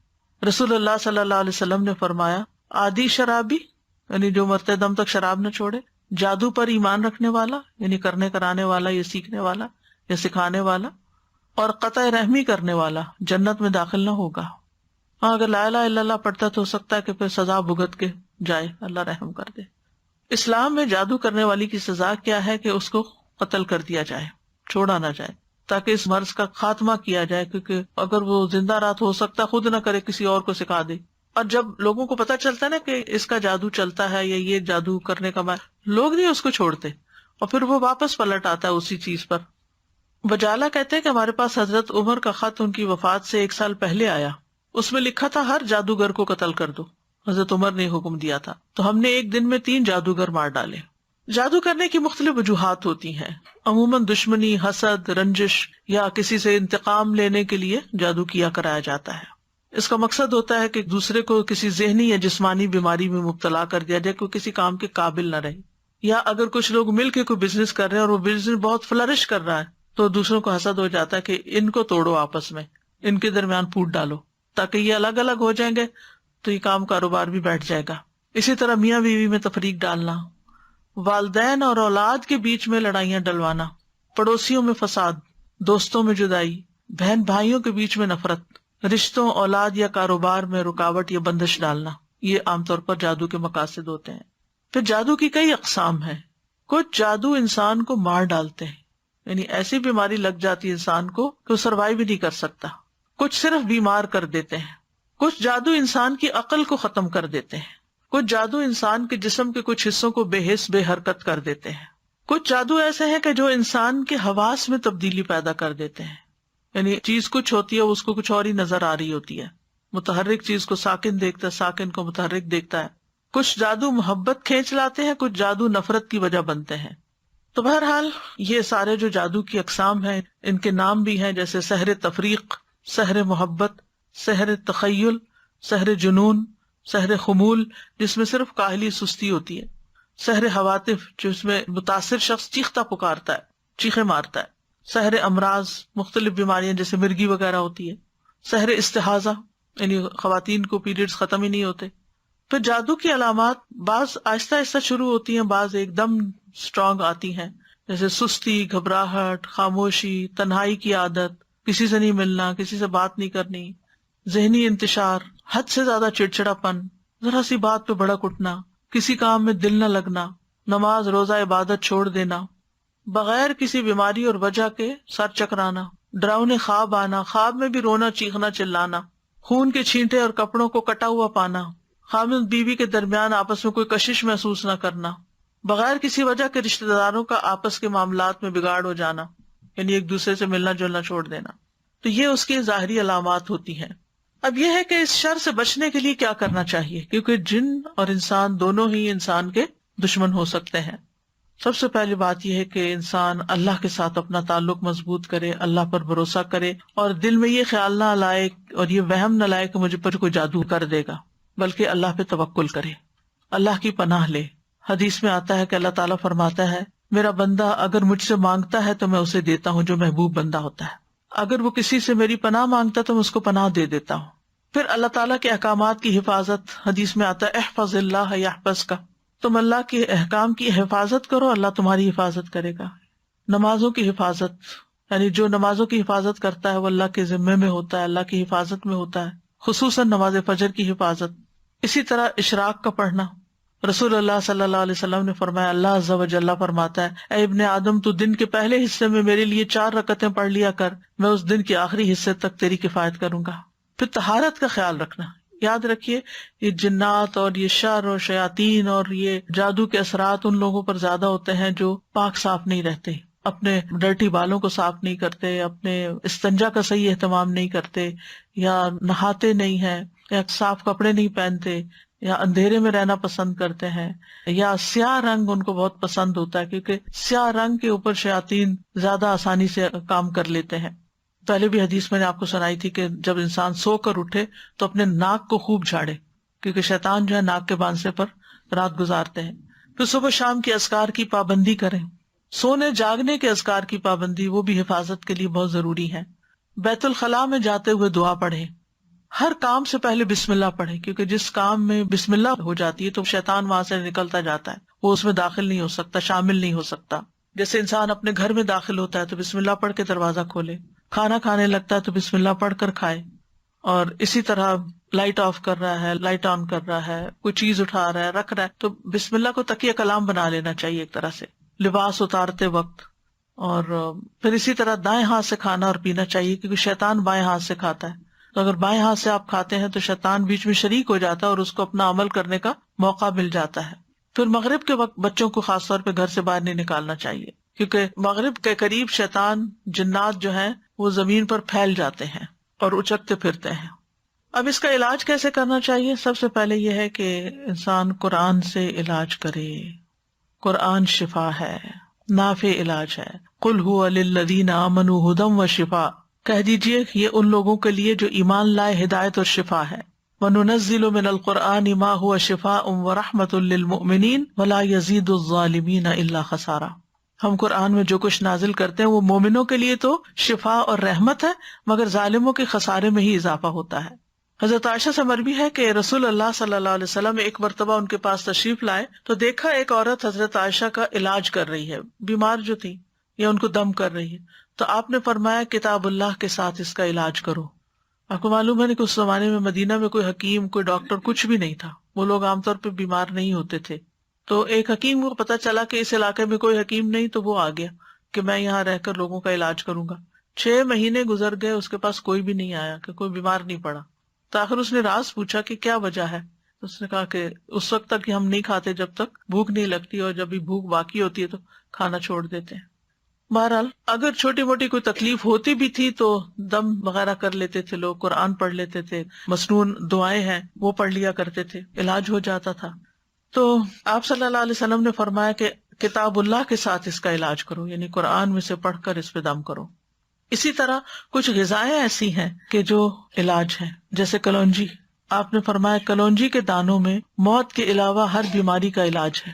رسول اللہ صلی اللہ علیہ وسلم نے فرمایا عادی شرابی, یعنی جو مرتے دم تک شراب نہ چھوڑے, جادو پر ایمان رکھنے والا, یعنی کرنے کرانے والا یا سیکھنے والا یا سکھانے والا, اور قطع رحمی کرنے والا جنت میں داخل نہ ہوگا. ہاں اگر لا الہ الا اللہ پڑھتا تو ہو سکتا ہے کہ پھر سزا بھگت کے جائے, اللہ رحم کر دے. اسلام میں جادو کرنے والی کی سزا کیا ہے کہ اس کو قتل کر دیا جائے, چھوڑا نہ جائے, تاکہ اس مرض کا خاتمہ کیا جائے, کیونکہ اگر وہ زندہ رات ہو سکتا خود نہ کرے کسی اور کو سکھا دے. اور جب لوگوں کو پتا چلتا ہے نا کہ اس کا جادو چلتا ہے یا یہ جادو کرنے کا لوگ نہیں اس کو چھوڑتے, اور پھر وہ واپس پلٹ آتا ہے اسی چیز پر. وجالہ کہتے ہیں کہ ہمارے پاس حضرت عمر کا خط ان کی وفات سے 1 سال پہلے آیا, اس میں لکھا تھا ہر جادوگر کو قتل کر دو. حضرت عمر نے حکم دیا تھا, تو ہم نے ایک دن میں 3 جادوگر مار ڈالے. جادو کرنے کی مختلف وجوہات ہوتی ہیں. عموماً دشمنی, حسد, رنجش یا کسی سے انتقام لینے کے لیے جادو کیا کرایا جاتا ہے. اس کا مقصد ہوتا ہے کہ دوسرے کو کسی ذہنی یا جسمانی بیماری میں مبتلا کر دیا جائے, کوئی کسی کام کے قابل نہ رہے. یا اگر کچھ لوگ مل کے کوئی بزنس کر رہے ہیں اور وہ بزنس بہت فلرش کر رہا ہے تو دوسروں کو حسد ہو جاتا ہے کہ ان کو توڑو, آپس میں ان کے درمیان پھوٹ ڈالو تاکہ یہ الگ الگ ہو جائیں گے تو یہ کام کاروبار بھی بیٹھ جائے گا. اسی طرح میاں بیوی میں تفریق ڈالنا, والدین اور اولاد کے بیچ میں لڑائیاں ڈلوانا, پڑوسیوں میں فساد, دوستوں میں جدائی, بہن بھائیوں کے بیچ میں نفرت, رشتوں, اولاد یا کاروبار میں رکاوٹ یا بندش ڈالنا, یہ عام طور پر جادو کے مقاصد ہوتے ہیں. پھر جادو کی کئی اقسام ہیں. کچھ جادو انسان کو مار ڈالتے ہیں, یعنی ایسی بیماری لگ جاتی ہے انسان کو کہ وہ سروائیو بھی نہیں کر سکتا. کچھ صرف بیمار کر دیتے ہیں. کچھ جادو انسان کی عقل کو ختم کر دیتے ہیں. کچھ جادو انسان کے جسم کے کچھ حصوں کو بے حس بے حرکت کر دیتے ہیں. کچھ جادو ایسے ہیں کہ جو انسان کے حواس میں تبدیلی پیدا کر دیتے ہیں, یعنی چیز کچھ ہوتی ہے اس کو کچھ اور ہی نظر آ رہی ہوتی ہے. متحرک چیز کو ساکن دیکھتا ہے, ساکن کو متحرک دیکھتا ہے. کچھ جادو محبت کھینچ لاتے ہیں, کچھ جادو نفرت کی وجہ بنتے ہیں. تو بہرحال یہ سارے جو جادو کی اقسام ہیں ان کے نام بھی ہیں, جیسے سحر تفریق, سحر محبت, سحر تخیل, سحر جنون, سحر خمول جس میں صرف کاہلی سستی ہوتی ہے, سحر حواتف جس میں متاثر شخص چیختا پکارتا ہے, چیخے مارتا ہے, سحر امراض مختلف بیماریاں جیسے مرگی وغیرہ ہوتی ہے, سحر استحاضہ یعنی خواتین کو پیریڈز ختم ہی نہیں ہوتے. پھر جادو کی علامات بعض آہستہ آہستہ شروع ہوتی ہیں, بعض ایک دم اسٹرانگ آتی ہیں, جیسے سستی, گھبراہٹ, خاموشی, تنہائی کی عادت, کسی سے نہیں ملنا، کسی سے بات نہیں کرنی، ذہنی انتشار، حد سے زیادہ چڑچڑاپن، ذرا سی بات پہ بھڑک اٹھنا، کسی کام میں دل نہ لگنا، نماز روزہ عبادت چھوڑ دینا، بغیر کسی بیماری اور وجہ کے سر چکرانا، ڈراؤنے خواب آنا، خواب میں بھی رونا، چیخنا، چلانا، خون کے چھینٹے اور کپڑوں کو کٹا ہوا پانا، خامد بیوی کے درمیان آپس میں کوئی کشش محسوس نہ کرنا، بغیر کسی وجہ کے رشتہ داروں کا آپس کے معاملات میں بگاڑ ہو جانا، یعنی ایک دوسرے سے ملنا جلنا چھوڑ دینا، تو یہ اس کی ظاہری علامات ہوتی ہیں۔ اب یہ ہے کہ اس شر سے بچنے کے لیے کیا کرنا چاہیے، کیونکہ جن اور انسان دونوں ہی انسان کے دشمن ہو سکتے ہیں۔ سب سے پہلی بات یہ ہے کہ انسان اللہ کے ساتھ اپنا تعلق مضبوط کرے، اللہ پر بھروسہ کرے، اور دل میں یہ خیال نہ لائے اور یہ وہم نہ لائے کہ مجھے پر کوئی جادو کر دے گا، بلکہ اللہ پہ توکل کرے، اللہ کی پناہ لے۔ حدیث میں آتا ہے کہ اللہ تعالیٰ فرماتا ہے میرا بندہ اگر مجھ سے مانگتا ہے تو میں اسے دیتا ہوں، جو محبوب بندہ ہوتا ہے۔ اگر وہ کسی سے میری پناہ مانگتا ہے تو میں اس کو پناہ دے دیتا ہوں۔ پھر اللہ تعالیٰ کے احکامات کی حفاظت، حدیث میں آتا ہے احفظ اللہ یحفظک، تم اللہ کے احکام کی حفاظت کرو، اللہ تمہاری حفاظت کرے گا۔ نمازوں کی حفاظت، یعنی جو نمازوں کی حفاظت کرتا ہے وہ اللہ کے ذمے میں ہوتا ہے، اللہ کی حفاظت میں ہوتا ہے، خصوصاً نماز فجر کی حفاظت۔ اسی طرح اشراق کا پڑھنا، رسول اللہ صلی اللہ علیہ وسلم نے فرمایا، اللہ عز و جل فرماتا ہے اے ابن آدم تو دن کے پہلے حصے میں میرے لیے 4 رکعتیں پڑھ لیا کر، میں اس دن کے آخری حصے تک تیری کفایت کروں گا۔ پھر طہارت کا خیال رکھنا، یاد رکھیے یہ جنات اور یہ شر اور شیاطین اور یہ جادو کے اثرات ان لوگوں پر زیادہ ہوتے ہیں جو پاک صاف نہیں رہتے، اپنے ڈرٹی بالوں کو صاف نہیں کرتے، اپنے استنجا کا صحیح اہتمام نہیں کرتے، یا نہاتے نہیں ہیں، یا صاف کپڑے نہیں پہنتے، یا اندھیرے میں رہنا پسند کرتے ہیں، یا سیاہ رنگ ان کو بہت پسند ہوتا ہے کیونکہ سیاہ رنگ کے اوپر شیاطین زیادہ آسانی سے کام کر لیتے ہیں۔ پہلے بھی حدیث میں نے آپ کو سنائی تھی کہ جب انسان سو کر اٹھے تو اپنے ناک کو خوب جھاڑے، کیونکہ شیطان جو ہے ناک کے باندھنے پر رات گزارتے ہیں۔ پھر صبح شام کے اذکار کی پابندی کریں، سونے جاگنے کے اذکار کی پابندی، وہ بھی حفاظت کے لیے بہت ضروری ہے۔ بیت الخلاء میں جاتے ہوئے دعا پڑھیں، ہر کام سے پہلے بسم اللہ پڑھیں، کیونکہ جس کام میں بسم اللہ ہو جاتی ہے تو شیطان وہاں سے نکلتا جاتا ہے، وہ اس میں داخل نہیں ہو سکتا، شامل نہیں ہو سکتا۔ جیسے انسان اپنے گھر میں داخل ہوتا ہے تو بسم اللہ پڑھ کے دروازہ کھولے، کھانا کھانے لگتا ہے تو بسم اللہ پڑھ کر کھائے، اور اسی طرح لائٹ آف کر رہا ہے، لائٹ آن کر رہا ہے، کوئی چیز اٹھا رہا ہے، رکھ رہا ہے تو بسم اللہ کو تکیہ کلام بنا لینا چاہیے ایک طرح سے، لباس اتارتے وقت۔ اور پھر اسی طرح دائیں ہاتھ سے کھانا اور پینا چاہیے، کیونکہ شیطان بائیں ہاتھ سے کھاتا ہے، تو اگر بائیں ہاتھ سے آپ کھاتے ہیں تو شیطان بیچ میں شریک ہو جاتا ہے اور اس کو اپنا عمل کرنے کا موقع مل جاتا ہے۔ پھر مغرب کے وقت بچوں کو خاص طور پہ گھر سے باہر نہیں نکالنا چاہیے، کیونکہ مغرب کے قریب شیطان جنات جو ہیں وہ زمین پر پھیل جاتے ہیں اور اچکتے پھرتے ہیں۔ اب اس کا علاج کیسے کرنا چاہیے؟ سب سے پہلے یہ ہے کہ انسان قرآن سے علاج کرے، قرآن شفا ہے، نافع علاج ہے۔ قل هو للذین آمنوا ھدی وشفاء، کہہ دیجئے یہ ان لوگوں کے لیے جو ایمان لائے ہدایت اور شفا ہے۔ وَنُنَزِّلُ مِنَ الْقُرْآنِ مَا هُوَ شِفَاءٌ وَرَحْمَةٌ لِّلْمُؤْمِنِينَ وَلَا يَزِيدُ الظَّالِمِينَ إِلَّا خَسَارًا، ہم قرآن میں جو کچھ نازل کرتے ہیں وہ مومنوں کے لیے تو شفا اور رحمت ہے، مگر ظالموں کے خسارے میں ہی اضافہ ہوتا ہے۔ حضرت عائشہ سے مروی ہے کہ رسول اللہ صلی اللہ علیہ وسلم ایک مرتبہ ان کے پاس تشریف لائے تو دیکھا ایک عورت حضرت عائشہ کا علاج کر رہی ہے، بیمار جو تھی یا ان کو دم کر رہی ہے، تو آپ نے فرمایا کتاب اللہ کے ساتھ اس کا علاج کرو۔ آپ کو معلوم ہے کہ اس زمانے میں مدینہ میں کوئی حکیم، کوئی ڈاکٹر کچھ بھی نہیں تھا، وہ لوگ عام طور پہ بیمار نہیں ہوتے تھے، تو ایک حکیم کو پتا چلا کہ اس علاقے میں کوئی حکیم نہیں، تو وہ آ گیا کہ میں یہاں رہ کر لوگوں کا علاج کروں گا۔ 6 مہینے گزر گئے، اس کے پاس کوئی بھی نہیں آیا، کہ کوئی بیمار نہیں پڑا۔ تو آخر اس نے راز پوچھا کہ کیا وجہ ہے، اس نے کہا کہ اس وقت تک ہم نہیں کھاتے جب تک بھوک نہیں لگتی، اور جب بھی بھوک باقی ہوتی ہے تو کھانا چھوڑ دیتے ہیں۔ بہرحال اگر چھوٹی موٹی کوئی تکلیف ہوتی بھی تھی تو دم وغیرہ کر لیتے تھے لوگ، قرآن پڑھ لیتے تھے، مسنون دعائیں ہیں وہ پڑھ لیا کرتے تھے، علاج ہو جاتا تھا۔ تو آپ صلی اللہ علیہ وسلم نے فرمایا کہ کتاب اللہ کے ساتھ اس کا علاج کرو، یعنی قرآن میں سے پڑھ کر اس پہ دم کرو۔ اسی طرح کچھ غذائیں ایسی ہیں کہ جو علاج ہیں، جیسے کلونجی، آپ نے فرمایا کلونجی کے دانوں میں موت کے علاوہ ہر بیماری کا علاج ہے،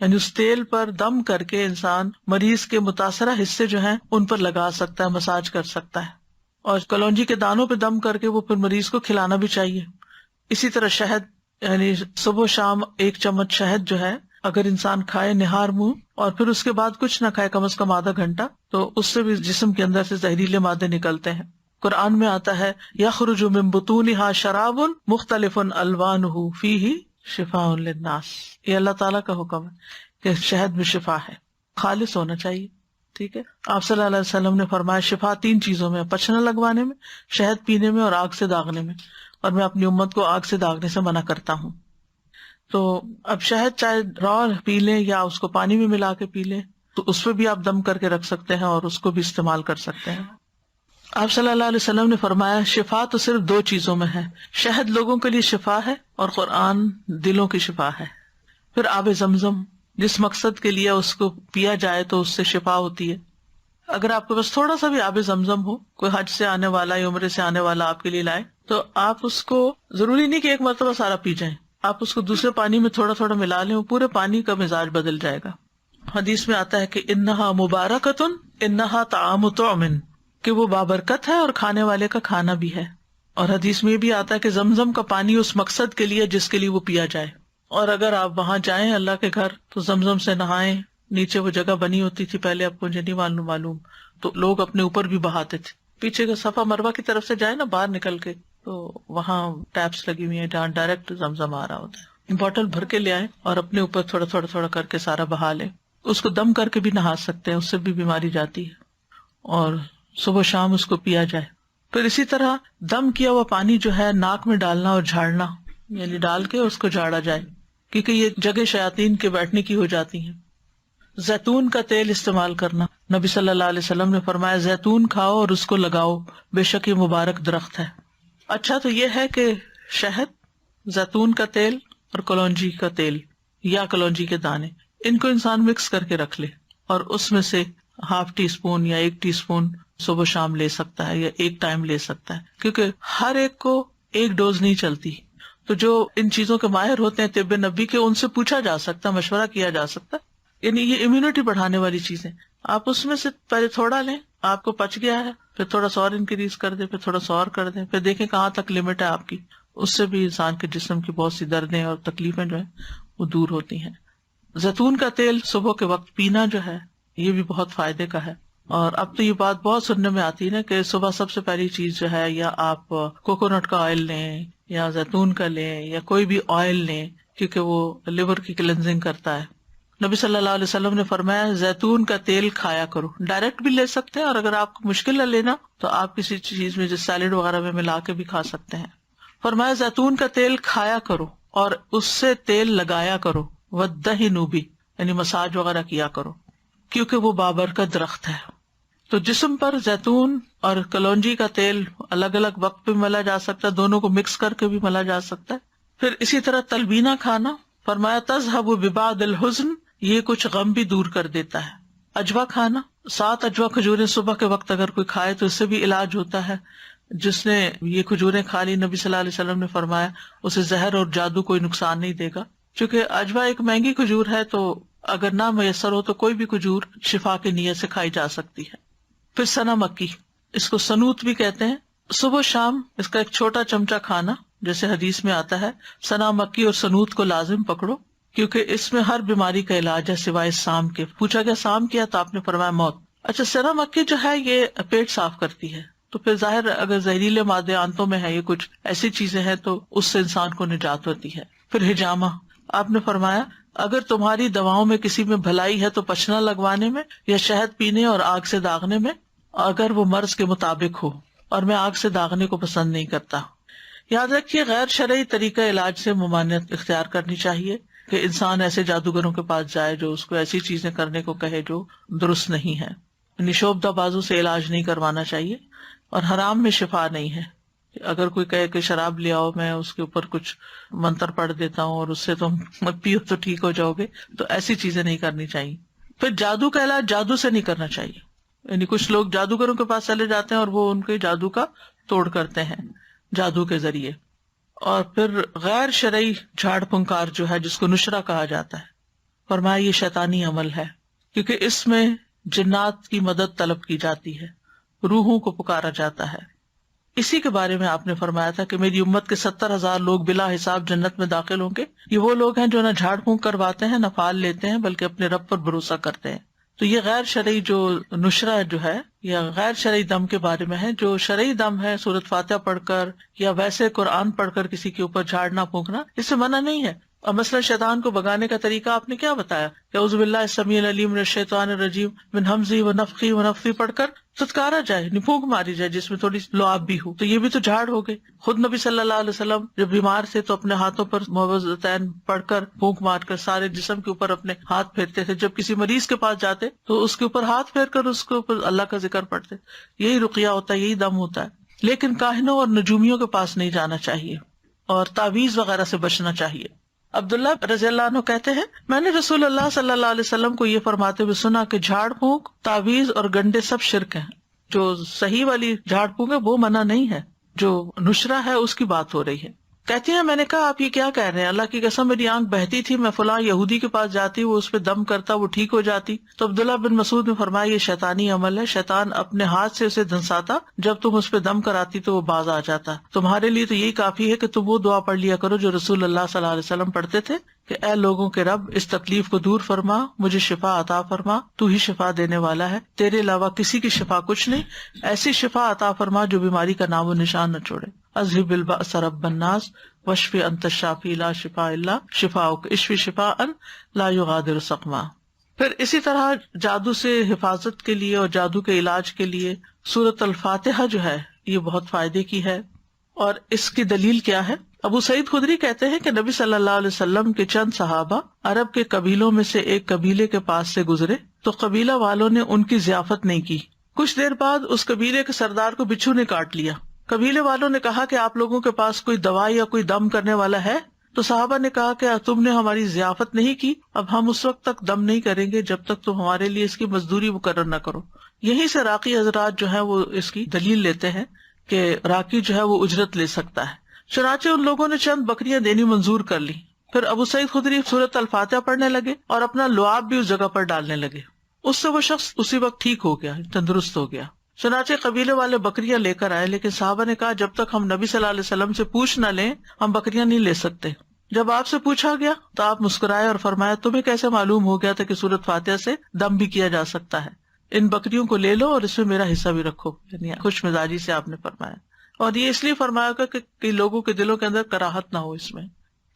یعنی اس تیل پر دم کر کے انسان مریض کے متاثرہ حصے جو ہیں ان پر لگا سکتا ہے، مساج کر سکتا ہے، اور کلونجی کے دانوں پہ دم کر کے وہ پھر مریض کو کھلانا بھی چاہیے۔ اسی طرح شہد، یعنی صبح و شام 1 چمچ شہد جو ہے اگر انسان کھائے نہار منہ اور پھر اس کے بعد کچھ نہ کھائے کم از کم آدھا گھنٹہ، تو اس سے بھی جسم کے اندر سے زہریلے مادے نکلتے ہیں۔ قرآن میں آتا ہے یخرج من بطونها شراب مختلف الوانہ فیہ شفاء للناس، یہ اللہ تعالیٰ کا حکم ہے کہ شہد میں شفا ہے، خالص ہونا چاہیے۔ ٹھیک ہے، آپ صلی اللہ علیہ وسلم نے فرمایا شفا 3 چیزوں میں، پچھنا لگوانے میں، شہد پینے میں، اور آگ سے داغنے میں، اور میں اپنی امت کو آگ سے داغنے سے منع کرتا ہوں۔ تو اب شہد چاہے را پی لیں یا اس کو پانی میں ملا کے پی لیں، تو اس پہ بھی آپ دم کر کے رکھ سکتے ہیں اور اس کو بھی استعمال کر سکتے ہیں۔ آپ صلی اللہ علیہ وسلم نے فرمایا شفا تو صرف 2 چیزوں میں ہے، شہد لوگوں کے لیے شفا ہے اور قرآن دلوں کی شفا ہے۔ پھر آب زمزم، جس مقصد کے لیے اس کو پیا جائے تو اس سے شفا ہوتی ہے۔ اگر آپ کے پاس تھوڑا سا بھی آب زمزم ہو، کوئی حج سے آنے والا یا عمرے سے آنے والا آپ کے لیے لائے، تو آپ اس کو ضروری نہیں کہ ایک مرتبہ سارا پی جائیں، آپ اس کو دوسرے پانی میں تھوڑا تھوڑا ملا لیں، وہ پورے پانی کا مزاج بدل جائے گا۔ حدیث میں آتا ہے کہ انہا مبارکتن انہا طعام طعم، کہ وہ بابرکت ہے اور کھانے والے کا کھانا بھی ہے۔ اور حدیث میں بھی آتا ہے کہ زمزم کا پانی اس مقصد کے لیے جس کے لیے وہ پیا جائے۔ اور اگر آپ وہاں جائیں اللہ کے گھر تو زمزم سے نہائیں، نیچے وہ جگہ بنی ہوتی تھی پہلے، آپ کو مجھے نہیں معلوم، تو لوگ اپنے اوپر بھی بہاتے تھے۔ پیچھے کا صفا مروہ کی طرف سے جائے نا باہر نکل کے، تو وہاں ٹیپس لگی ہوئی ہیں جہاں ڈائریکٹ زمزم آ رہا ہوتا ہے، بوٹل بھر کے لے آئیں اور اپنے اوپر تھوڑا تھوڑا تھوڑا کر کے سارا بہا لیں۔ اس کو دم کر کے بھی نہا سکتے ہیں، اس سے بھی بیماری جاتی ہے، اور صبح شام اس کو پیا جائے۔ پھر اسی طرح دم کیا ہوا پانی جو ہے ناک میں ڈالنا اور جھاڑنا، یعنی ڈال کے اس کو جھاڑا جائے، کیونکہ یہ جگہ شیاطین کے بیٹھنے کی ہو جاتی ہیں۔ زیتون کا تیل استعمال کرنا، نبی صلی اللہ علیہ وسلم نے فرمایا زیتون کھاؤ اور اس کو لگاؤ، بے شک یہ مبارک درخت ہے۔ اچھا تو یہ ہے کہ شہد، زیتون کا تیل اور کلونجی کا تیل یا کلونجی کے دانے، ان کو انسان مکس کر کے رکھ لے، اور اس میں سے ½ ٹی اسپون یا 1 ٹی اسپون صبح شام لے سکتا ہے یا ایک ٹائم لے سکتا ہے، کیونکہ ہر ایک کو ایک ڈوز نہیں چلتی۔ تو جو ان چیزوں کے ماہر ہوتے ہیں طب نبی کے، ان سے پوچھا جا سکتا، مشورہ کیا جا سکتا، یعنی یہ امیونٹی بڑھانے والی چیزیں۔ آپ اس میں سے پہلے تھوڑا لیں، آپ کو پچ گیا ہے، پھر تھوڑا سا اور انکریز کر دیں، پھر تھوڑا سا اور کر دیں، پھر دیکھیں کہاں تک لمٹ ہے آپ کی، اس سے بھی انسان کے جسم کی بہت سی دردیں اور تکلیفیں جو ہیں وہ دور ہوتی ہیں۔ زیتون کا تیل صبح کے وقت پینا جو ہے یہ بھی بہت فائدے کا ہے۔ اور اب تو یہ بات بہت سننے میں آتی ہے نا کہ صبح سب سے پہلی چیز جو ہے، یا آپ کوکونٹ کا آئل لیں یا زیتون کا لیں یا کوئی بھی آئل لیں، کیونکہ وہ لیور کی کلینزنگ کرتا ہے۔ نبی صلی اللہ علیہ وسلم نے فرمایا زیتون کا تیل کھایا کرو، ڈائریکٹ بھی لے سکتے ہیں، اور اگر آپ کو مشکل ہے لینا تو آپ کسی چیز میں جیسے سیلیڈ وغیرہ میں ملا کے بھی کھا سکتے ہیں۔ فرمایا زیتون کا تیل کھایا کرو اور اس سے تیل لگایا کرو، وَالدَّهِنُ بِهِ، یعنی مساج وغیرہ کیا کرو، کیونکہ وہ بابرکت درخت ہے۔ تو جسم پر زیتون اور کلونجی کا تیل الگ الگ وقت پہ ملا جا سکتا ہے، دونوں کو مکس کر کے بھی ملا جا سکتا ہے۔ پھر اسی طرح تلبینہ کھانا، فرمایا تذهب ببعض الحزن، یہ کچھ غم بھی دور کر دیتا ہے۔ اجوا کھانا، 7 اجوا کھجوریں صبح کے وقت اگر کوئی کھائے تو اس سے بھی علاج ہوتا ہے۔ جس نے یہ کھجوریں کھا لی، نبی صلی اللہ علیہ وسلم نے فرمایا اسے زہر اور جادو کوئی نقصان نہیں دے گا، چونکہ اجوا ایک مہنگی کھجور ہے، تو اگر نہ میسر ہو تو کوئی بھی کھجور شفا کی نیت سے کھائی جا سکتی ہے۔ پھر سنا مکی، اس کو سنوت بھی کہتے ہیں، صبح شام اس کا ایک چھوٹا چمچہ کھانا، جیسے حدیث میں آتا ہے سنا مکی اور سنوت کو لازم پکڑو، کیونکہ اس میں ہر بیماری کا علاج ہے سوائے سام کے۔ پوچھا گیا سام کیا، تو آپ نے فرمایا موت۔ اچھا، سنا مکی جو ہے یہ پیٹ صاف کرتی ہے، تو پھر ظاہر اگر زہریلے مادے آنتوں میں ہے، یہ کچھ ایسی چیزیں ہیں تو اس سے انسان کو نجات ہوتی ہے۔ پھر ہجامہ، آپ نے فرمایا اگر تمہاری دواؤں میں کسی میں بھلائی ہے تو پچھنا لگوانے میں یا شہد پینے اور آگ سے داغنے میں، اگر وہ مرض کے مطابق ہو، اور میں آگ سے داغنے کو پسند نہیں کرتا۔ یاد رکھیے غیر شرعی طریقہ علاج سے ممانعت اختیار کرنی چاہیے، کہ انسان ایسے جادوگروں کے پاس جائے جو اس کو ایسی چیزیں کرنے کو کہے جو درست نہیں ہے۔ نشوبدہ بازوں سے علاج نہیں کروانا چاہیے، اور حرام میں شفا نہیں ہے۔ اگر کوئی کہے کہ شراب لے آؤ، میں اس کے اوپر کچھ منتر پڑھ دیتا ہوں اور اس سے تم مت پیو تو ٹھیک ہو جاؤ گے، تو ایسی چیزیں نہیں کرنی چاہیے۔ پھر جادو کا علاج جادو سے نہیں کرنا چاہیے، یعنی کچھ لوگ جادوگروں کے پاس چلے جاتے ہیں اور وہ ان کے جادو کا توڑ کرتے ہیں جادو کے ذریعے۔ اور پھر غیر شرعی جھاڑ پھنکار جو ہے، جس کو نشرہ کہا جاتا ہے، فرمایا یہ شیطانی عمل ہے، کیونکہ اس میں جنات کی مدد طلب کی جاتی ہے، روحوں کو پکارا جاتا ہے۔ اسی کے بارے میں آپ نے فرمایا تھا کہ میری امت کے 70,000 لوگ بلا حساب جنت میں داخل ہوں گے. یہ وہ لوگ ہیں جو نہ جھاڑ پھونک کرواتے ہیں نہ فال لیتے ہیں بلکہ اپنے رب پر بھروسہ کرتے ہیں. تو یہ غیر شرعی جو نشرہ جو ہے یا غیر شرعی دم کے بارے میں ہے. جو شرعی دم ہے سورۃ فاتحہ پڑھ کر یا ویسے قرآن پڑھ کر کسی کے اوپر جھاڑنا پھونکنا، اس سے منع نہیں ہے. اور مثلا شیطان کو بگانے کا طریقہ آپ نے کیا بتایا کہ اعوذ باللہ السمیع العلیم من الشیطان الرجیم من ہمزہ ونفخہ ونفثہ پڑھ کر تتکارا جائے، پھونک ماری جائے جس میں تھوڑی لعاب بھی ہو. تو یہ بھی تو جھاڑ ہو گئے. خود نبی صلی اللہ علیہ وسلم جب بیمار تھے تو اپنے ہاتھوں پر معوذتین پڑھ کر پھونک مار کر سارے جسم کے اوپر اپنے ہاتھ پھیرتے تھے. جب کسی مریض کے پاس جاتے تو اس کے اوپر ہاتھ پھیر کر اس کے اوپر اللہ کا ذکر پڑھتے. یہی رقیہ ہوتا ہے، یہی دم ہوتا ہے. لیکن کاہنوں اور نجومیوں کے پاس نہیں جانا چاہیے اور تعویذ وغیرہ سے بچنا چاہیے. عبداللہ رضی اللہ عنہ کہتے ہیں میں نے رسول اللہ صلی اللہ علیہ وسلم کو یہ فرماتے ہوئے سنا کہ جھاڑ پھونک، تعویذ اور گنڈے سب شرک ہیں. جو صحیح والی جھاڑ پھونک ہے وہ منع نہیں ہے، جو نشرہ ہے اس کی بات ہو رہی ہے. کہتی ہیں میں نے کہا آپ یہ کیا کہہ رہے ہیں؟ اللہ کی قسم میری آنکھ بہتی تھی، میں فلاں یہودی کے پاس جاتی، وہ اس پہ دم کرتا، وہ ٹھیک ہو جاتی. تو عبداللہ بن مسعود نے فرمایا یہ شیطانی عمل ہے، شیطان اپنے ہاتھ سے اسے دھنساتا، جب تم اس پہ دم کراتی تو وہ باز آ جاتا. تمہارے لیے تو یہی کافی ہے کہ تم وہ دعا پڑھ لیا کرو جو رسول اللہ صلی اللہ علیہ وسلم پڑھتے تھے کہ اے لوگوں کے رب اس تکلیف کو دور فرما، مجھے شفا عطا فرما، تو ہی شفا دینے والا ہے، تیرے علاوہ کسی کی شفا کچھ نہیں، ایسی شفا عطا فرما جو بیماری کا نام و نشان نہ چھوڑے. اذهب البأس رب الناس واشف انت الشافی لا شفاء الا شفاؤک اشف شفاء لا یغادر سقما. پھر اسی طرح جادو سے حفاظت کے لیے اور جادو کے علاج کے لیے سورۃ الفاتحہ جو ہے یہ بہت فائدے کی ہے. اور اس کی دلیل کیا ہے؟ ابو سعید خدری کہتے ہیں کہ نبی صلی اللہ علیہ وسلم کے چند صحابہ عرب کے قبیلوں میں سے ایک قبیلے کے پاس سے گزرے تو قبیلہ والوں نے ان کی ضیافت نہیں کی. کچھ دیر بعد اس قبیلے کے سردار کو بچھو نے کاٹ لیا. قبیلے والوں نے کہا کہ آپ لوگوں کے پاس کوئی دوا یا کوئی دم کرنے والا ہے؟ تو صحابہ نے کہا کہ تم نے ہماری ضیافت نہیں کی، اب ہم اس وقت تک دم نہیں کریں گے جب تک تم ہمارے لیے اس کی مزدوری مقرر نہ کرو. یہیں سے راقی حضرات جو ہیں وہ اس کی دلیل لیتے ہیں کہ راقی جو ہے وہ اجرت لے سکتا ہے. چنانچہ ان لوگوں نے چند بکریاں دینی منظور کر لی. پھر ابو سعید خدری سورۃ الفاتحہ پڑھنے لگے اور اپنا لعاب بھی اس جگہ پر ڈالنے لگے. اس سے وہ شخص اسی وقت ٹھیک ہو گیا، تندرست ہو گیا. چنانچہ قبیلے والے بکریاں لے کر آئے، لیکن صحابہ نے کہا جب تک ہم نبی صلی اللہ علیہ وسلم سے پوچھ نہ لیں ہم بکریاں نہیں لے سکتے. جب آپ سے پوچھا گیا تو آپ مسکرائے اور فرمایا تمہیں کیسے معلوم ہو گیا تھا کہ سورۃ فاتحہ سے دم بھی کیا جا سکتا ہے؟ ان بکریوں کو لے لو اور اس میں میرا حصہ بھی رکھو. یعنی خوش مزاجی سے آپ نے فرمایا، اور یہ اس لیے فرمایا گا کہ لوگوں کے دلوں کے اندر کراہت نہ ہو اس میں.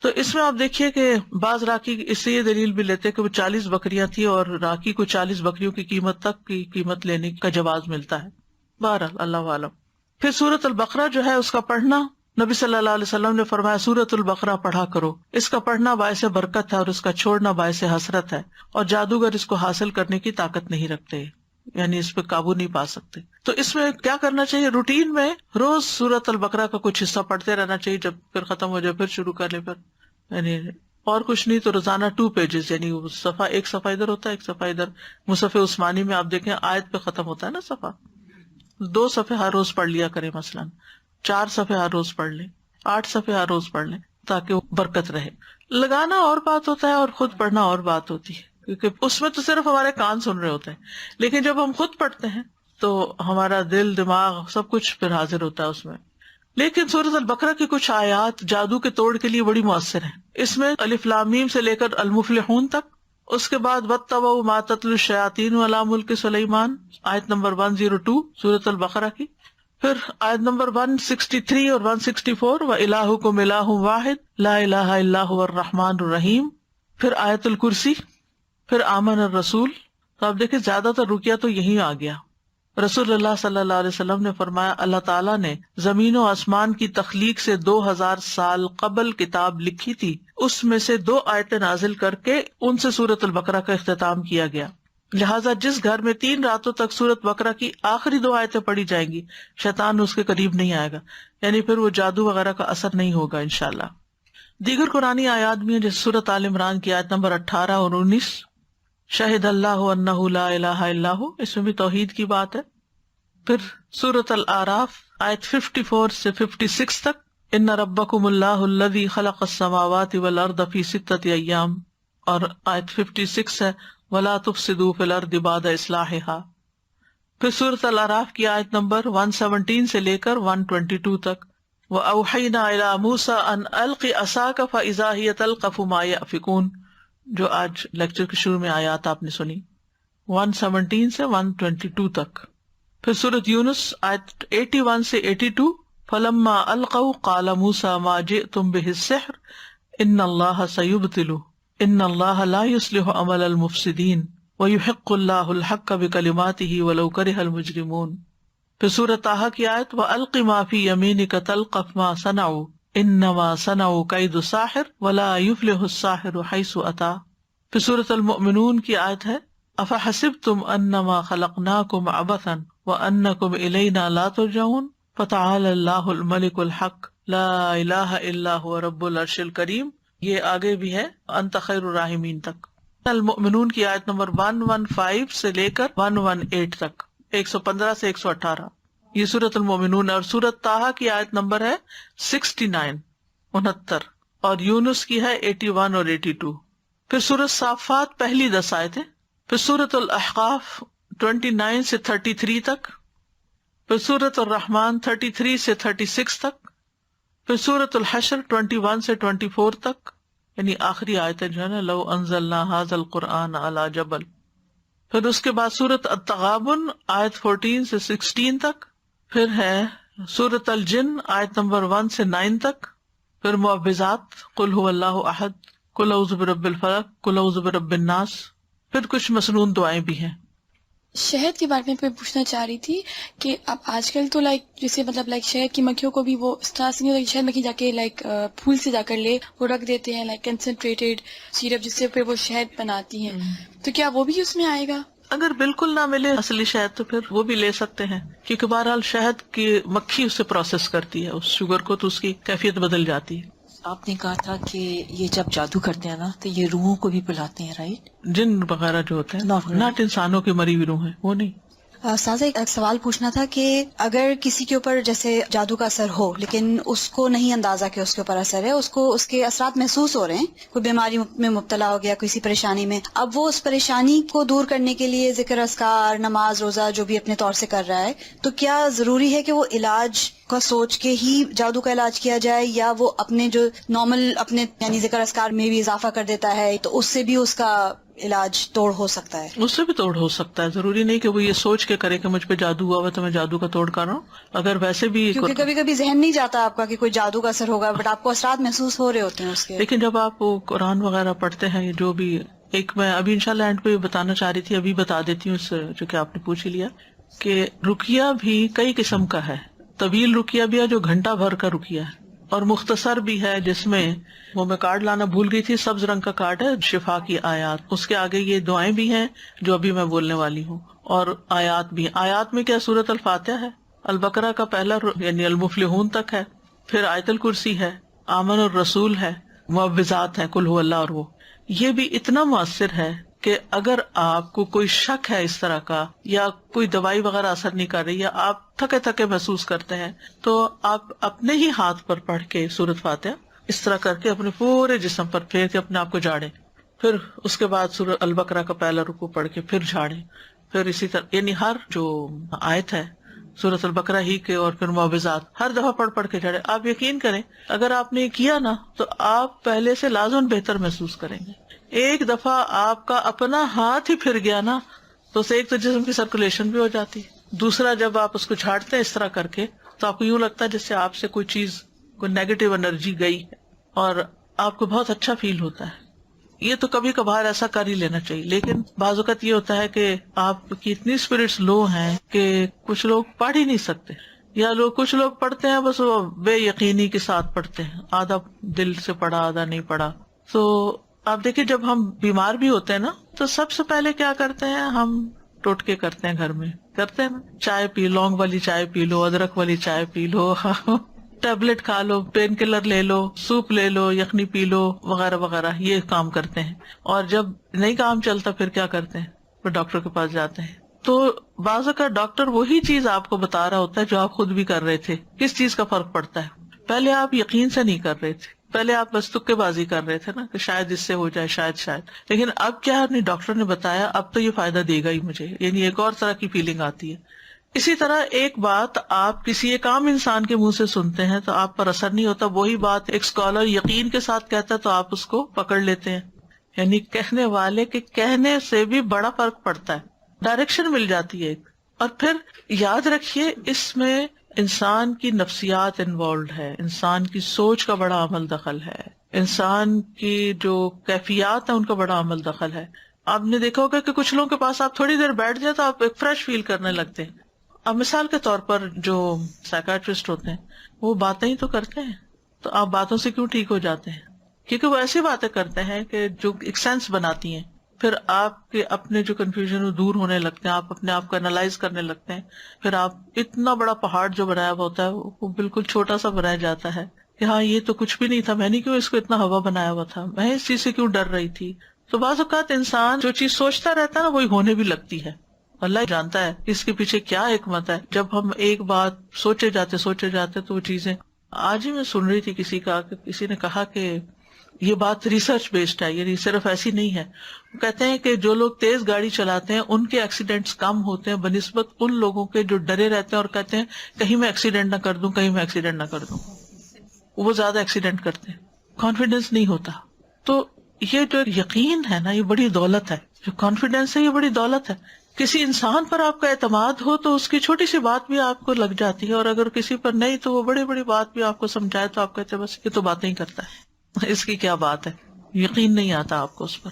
تو اس میں آپ دیکھیے کہ بعض راکی اس سے یہ دلیل بھی لیتے کہ وہ 40 بکریاں تھی اور راکی کو 40 بکریوں کی قیمت تک کی قیمت لینے کا جواز ملتا ہے. بہرحال اللہ عالم. پھر سورۃ البقرہ جو ہے اس کا پڑھنا، نبی صلی اللہ علیہ وسلم نے فرمایا سورۃ البقرہ پڑھا کرو، اس کا پڑھنا باعث برکت ہے اور اس کا چھوڑنا باعث حسرت ہے، اور جادوگر اس کو حاصل کرنے کی طاقت نہیں رکھتے، یعنی اس پہ قابو نہیں پا سکتے. تو اس میں کیا کرنا چاہیے؟ روٹین میں روز سورۃ البقرہ کا کچھ حصہ پڑھتے رہنا چاہیے، جب پھر ختم ہو جائے پھر شروع کر لے. پھر یعنی اور کچھ نہیں تو روزانہ 2 پیجز، یعنی صفحہ، ایک صفحہ ادھر ہوتا ہے ایک صفحہ ادھر. مصحف عثمانی میں آپ دیکھیں آیت پہ ختم ہوتا ہے نا صفحہ، 2 صفحے ہر روز پڑھ لیا کریں، مثلا 4 صفحے ہر روز پڑھ لیں، 8 صفحے ہر روز پڑھ لیں تاکہ برکت رہے. لگانا اور بات ہوتا ہے اور خود پڑھنا اور بات ہوتی ہے، کیونکہ اس میں تو صرف ہمارے کان سن رہے ہوتے ہیں، لیکن جب ہم خود پڑھتے ہیں تو ہمارا دل دماغ سب کچھ پھر حاضر ہوتا ہے اس میں. لیکن سورۃ البقرہ کی کچھ آیات جادو کے توڑ کے لیے بڑی مؤثر ہیں. اس میں الف لام میم سے لے کر المفلحون تک، اس کے بعد واتبعوا ما تتلو الشیاطین علی ملک سلیمان آیت نمبر 102 سورۃ البقرہ کی، پھر آیت نمبر 163 اور 164 وَإِلَٰهُكُمْ إِلَٰهٌ وَاحِدٌ لَا إِلَٰهَ إِلَّا هُوَ الرَّحْمَٰنُ الرَّحِيمُ، پھر آیت الکرسی، پھر آمن الرسول. تو آپ دیکھیں زیادہ تر رکیہ تو یہی آ گیا. رسول اللہ صلی اللہ علیہ وسلم نے فرمایا اللہ تعالیٰ نے زمین و آسمان کی تخلیق سے 2000 سال قبل کتاب لکھی تھی، اس میں سے 2 آیتیں نازل کر کے ان سے سورۃ البقرہ کا اختتام کیا گیا. لہٰذا جس گھر میں 3 راتوں تک سورۃ بقرہ کی آخری 2 آیتیں پڑھی جائیں گی شیطان اس کے قریب نہیں آئے گا، یعنی پھر وہ جادو وغیرہ کا اثر نہیں ہوگا انشاءاللہ. دیگر قرآنی آیات بھی ہیں جیسے سورۃ آل عمران کی آیت نمبر 18 اور 19 شہد اللہ انہ لا الہ الا ہو، اس میں بھی توحید کی بات ہے. پھر سورۃ الاعراف آیت 54 سے 56 تک ان ربکم اللہ الذی خلق السماوات والارض فی 6 ایام، اور آیت 56 ہے ولا تفسدوا فی الارض بعد اصلاحها. پھر سورۃ الاعراف کی آیت نمبر 117 سے لے کر 122 تک. وَأَوْحَيْنَا إِلَىٰ مُوسَىٰ أَنْ أَلْقِ عَصَاكَ فَإِذَا هِيَ تَلْقَفُ مَا يَأْفِكُونَ، جو آج لیکچر کے شروع میں آیات آپ نے سنی 117 سے 122 تک. پھر سورۃ یونس آیت 81 سے 82. فَلَمَّا أَلْقَوْا قَالَ مُوسَىٰ مَا جِئْتُم بِهِ السِّحْرُ إِنَّ اللَّهَ سَيُبْطِلُهُ إِنَّ اللَّهَ لَا يُصْلِحُ عَمَلَ الْمُفْسِدِينَ وَيُحِقُّ اللَّهُ الْحَقَّ بِكَلِمَاتِهِ وَلَوْ كَرِهَ الْمُجْرِمُونَ. پھر سورۃ طٰہٰ کی آیت وَأَلْقِ مَا فِي يَمِينِكَ تَلْقَفْ مَا صَنَعُوا إِنَّمَا صَنَعُوا كَيْدُ سَاحِرٍ وَلَا يُفْلِحُ السَّاحِرُ حَيْثُ أَتَىٰ. پھر سورۃ المؤمنون کی آیت ہے أَفَحَسِبْتُمْ أَنَّمَا خَلَقْنَاكُمْ عَبَثًا وَأَنَّكُمْ إِلَيْنَا لَا تُرْجَعُونَ فَتَعَالَى اللَّهُ الْمَلِكُ الْحَقُّ لَا إِلَٰهَ إِلَّا هُوَ رَبُّ الْعَرْشِ الْكَرِيمِ. یہ آگے بھی ہے أَنْتَ خَيْرُ الرَّاحِمِينَ تک. المؤمنون کی آیت نمبر 115 سے لے کر 118 تک، 115 سے 118. یہ سورۃ المؤمنون. اور سورۃ طٰہٰ کی آیت نمبر ہے 69 69 اور یونس کی ہے 81 اور 82. پھر سورۃ صافات پہلی 10 آیتیں. پھر سورۃ الاحقاف 29 سے 33 تک. پھر سورۃ الرحمن 33 سے 36 تک. پھر سورۃ الحشر 21 سے 24 تک، یعنی آخری آیتیں جو ہے نا لو انزلنا ھذا القرآن علی جبل. پھر اس کے بعد سورۃ التغابن آیت 14 سے 16 تک. پھر ہے سورۃ الجن آیت نمبر 1 سے 9 تک. پھر معوذات قل هو اللہ احد، قل اعوذ برب الفلق، قل اعوذ برب الناس. پھر کچھ مسنون دعائیں بھی ہیں. شہد کے بارے میں پوچھنا چاہ رہی تھی کہ اب آج کل تو جیسے مطلب شہد کی مکھیوں کو بھی وہ اس طرح سے نہیں ہوتا کہ شہد مکھی جا کے پھول سے جا کر لے، وہ رکھ دیتے ہیں کنسنٹریٹڈ سیرپ جس سے پھر وہ شہد بناتی ہیں، تو کیا وہ بھی اس میں آئے گا؟ اگر بالکل نہ ملے اصلی شہد تو پھر وہ بھی لے سکتے ہیں، کیونکہ بہرحال شہد کی مکھی اسے پروسیس کرتی ہے، اس شوگر کو، تو اس کی کیفیت بدل جاتی ہے. آپ نے کہا تھا کہ یہ جب جادو کرتے ہیں نا تو یہ روحوں کو بھی بلاتے ہیں، رائٹ؟ جن وغیرہ جو ہوتے ہیں، ناٹ انسانوں کی مری ہوئی روح ہیں، وہ نہیں. سازا ایک سوال پوچھنا تھا کہ اگر کسی کے اوپر جیسے جادو کا اثر ہو لیکن اس کو نہیں اندازہ کہ اس کے اوپر اثر ہے، اس کو اس کے اثرات محسوس ہو رہے ہیں، کوئی بیماری میں مبتلا ہو گیا، کسی پریشانی میں، اب وہ اس پریشانی کو دور کرنے کے لیے ذکر اذکار، نماز، روزہ جو بھی اپنے طور سے کر رہا ہے، تو کیا ضروری ہے کہ وہ علاج کا سوچ کے ہی جادو کا علاج کیا جائے، یا وہ اپنے جو نارمل اپنے یعنی ذکر اذکار میں بھی اضافہ کر دیتا ہے تو اس سے بھی اس کا علاج توڑ ہو سکتا ہے؟ اس سے بھی توڑ ہو سکتا ہے، ضروری نہیں کہ وہ یہ سوچ کے کرے کہ مجھ پہ جادو ہوا ہوا تو میں جادو کا توڑ کر رہا ہوں. اگر ویسے بھی کیونکہ کبھی کبھی ذہن نہیں جاتا آپ کا کہ کوئی جادو کا اثر ہوگا، بٹ آپ کو اثرات محسوس ہو رہے ہوتے ہیں اس کے. لیکن جب آپ وہ قرآن وغیرہ پڑھتے ہیں، جو بھی ایک میں ابھی انشاءاللہ اینڈ پہ بتانا چاہ رہی تھی، ابھی بتا دیتی ہوں، جو کہ آپ نے پوچھ ہی لیا، کہ رقیہ بھی کئی قسم کا ہے. طویل رقیہ بھی ہے جو گھنٹہ بھر کا رقیہ ہے، اور مختصر بھی ہے جس میں وہ میں کارڈ لانا بھول گئی تھی، سبز رنگ کا کارڈ ہے، شفا کی آیات، اس کے آگے یہ دعائیں بھی ہیں جو ابھی میں بولنے والی ہوں، اور آیات بھی. آیات میں کیا سورۃ الفاتحہ ہے، البقرہ کا پہلا یعنی المفلحون تک ہے، پھر آیت الکرسی ہے، آمن الرسول ہے، معوذات ہے، قل هو اللہ، اور وہ یہ بھی اتنا مؤثر ہے کہ اگر آپ کو کوئی شک ہے اس طرح کا، یا کوئی دوائی وغیرہ اثر نہیں کر رہی، یا آپ تھکے تھکے محسوس کرتے ہیں، تو آپ اپنے ہی ہاتھ پر پڑھ کے سورۃ فاتحہ اس طرح کر کے اپنے پورے جسم پر پھیر کے اپنے آپ کو جھاڑیں، پھر اس کے بعد سورۃ البقرہ کا پہلا رکوع پڑھ کے پھر جھاڑیں، پھر اسی طرح یعنی ہر جو آیت ہے سورۃ البقرہ ہی کے اور پھر معوذات ہر دفعہ پڑھ کے جھاڑیں. آپ یقین کریں اگر آپ نے کیا نا تو آپ پہلے سے لازم بہتر محسوس کریں گے. ایک دفعہ آپ کا اپنا ہاتھ ہی پھر گیا نا تو اسے ایک تو جسم کی سرکولیشن بھی ہو جاتی ہے، دوسرا جب آپ اس کو جھاڑتے ہیں اس طرح کر کے تو آپ کو یوں لگتا ہے جس سے آپ سے کوئی چیز، کوئی نیگیٹو انرجی گئی ہے، اور آپ کو بہت اچھا فیل ہوتا ہے. یہ تو کبھی کبھار ایسا کر ہی لینا چاہیے، لیکن بعض اوقات یہ ہوتا ہے کہ آپ کی اتنی اسپرٹس لو ہیں کہ کچھ لوگ پڑھ ہی نہیں سکتے، یا کچھ لوگ پڑھتے ہیں بس وہ بے یقینی کے ساتھ پڑھتے ہیں، آدھا دل سے پڑھا آدھا نہیں پڑھا. تو آپ دیکھیں جب ہم بیمار بھی ہوتے ہیں نا تو سب سے پہلے کیا کرتے ہیں، ہم ٹوٹکے کرتے ہیں، گھر میں کرتے ہیں نا، چائے پی، لونگ والی چائے پی لو، ادرک والی چائے پی لو، ٹیبلٹ کھا لو، پین کلر لے لو، سوپ لے لو، یخنی پی لو، وغیرہ وغیرہ، یہ کام کرتے ہیں. اور جب نہیں کام چلتا پھر کیا کرتے ہیں، پھر ڈاکٹر کے پاس جاتے ہیں. تو بعض کا ڈاکٹر وہی چیز آپ کو بتا رہا ہوتا ہے جو آپ خود بھی کر رہے تھے. کس چیز کا فرق پڑتا ہے، پہلے آپ یقین سے نہیں کر رہے تھے، پہلے آپ بس تکے بازی کر رہے تھے نا کہ شاید اس سے ہو جائے، شاید، لیکن اب کیا نہیں، ڈاکٹر نے بتایا اب تو یہ فائدہ دے گا ہی مجھے، یعنی ایک اور طرح کی فیلنگ آتی ہے. اسی طرح ایک بات آپ کسی ایک عام انسان کے منہ سے سنتے ہیں تو آپ پر اثر نہیں ہوتا، وہی بات ایک اسکالر یقین کے ساتھ کہتا ہے تو آپ اس کو پکڑ لیتے ہیں. یعنی کہنے والے کے کہنے سے بھی بڑا فرق پڑتا ہے، ڈائریکشن مل جاتی ہے ایک. اور پھر یاد رکھیے اس میں انسان کی نفسیات انوالوڈ ہے، انسان کی سوچ کا بڑا عمل دخل ہے، انسان کی جو کیفیات ہیں ان کا بڑا عمل دخل ہے. آپ نے دیکھا ہوگا کہ کچھ لوگوں کے پاس آپ تھوڑی دیر بیٹھ جائے تو آپ ایک فریش فیل کرنے لگتے ہیں. اب مثال کے طور پر جو سائیکیٹرسٹ ہوتے ہیں وہ باتیں ہی تو کرتے ہیں، تو آپ باتوں سے کیوں ٹھیک ہو جاتے ہیں؟ کیونکہ وہ ایسی باتیں کرتے ہیں کہ جو ایک سینس بناتی ہیں. پھر آپ کے اپنے جو کنفیوژن دور ہونے لگتے ہیں، آپ اپنے آپ کو انالائز کرنے لگتے ہیں. پھر آپ اتنا بڑا پہاڑ جو بنایا ہوا ہوتا ہے وہ بالکل چھوٹا سا بنایا جاتا ہے کہ ہاں یہ تو کچھ بھی نہیں تھا، میں نے کیوں اس کو اتنا ہوا بنایا ہوا تھا، میں اس چیز سے کیوں ڈر رہی تھی. تو بعض اوقات انسان جو چیز سوچتا رہتا ہے نا وہی ہونے بھی لگتی ہے. اللہ جانتا ہے اس کے پیچھے کیا حکمت ہے. جب ہم ایک بات سوچے جاتے تو وہ چیزیں. آج ہی میں سن رہی تھی کسی نے کہا کہ یہ بات ریسرچ بیسڈ ہے، یعنی صرف ایسی نہیں ہے. وہ کہتے ہیں کہ جو لوگ تیز گاڑی چلاتے ہیں ان کے ایکسیڈنٹس کم ہوتے ہیں بنسبت ان لوگوں کے جو ڈرے رہتے ہیں اور کہتے ہیں کہیں میں ایکسیڈنٹ نہ کر دوں. وہ زیادہ ایکسیڈنٹ کرتے ہیں، کانفیڈینس نہیں ہوتا. تو یہ جو یقین ہے نا یہ بڑی دولت ہے، جو کانفیڈینس ہے یہ بڑی دولت ہے. کسی انسان پر آپ کا اعتماد ہو تو اس کی چھوٹی سی بات بھی آپ کو لگ جاتی ہے، اور اگر کسی پر نہیں تو وہ بڑی بڑی بات بھی آپ کو سمجھائے تو آپ کہتے ہیں بس یہ تو باتیں ہی کرتا ہے، اس کی کیا بات ہے. یقین نہیں آتا آپ کو اس پر.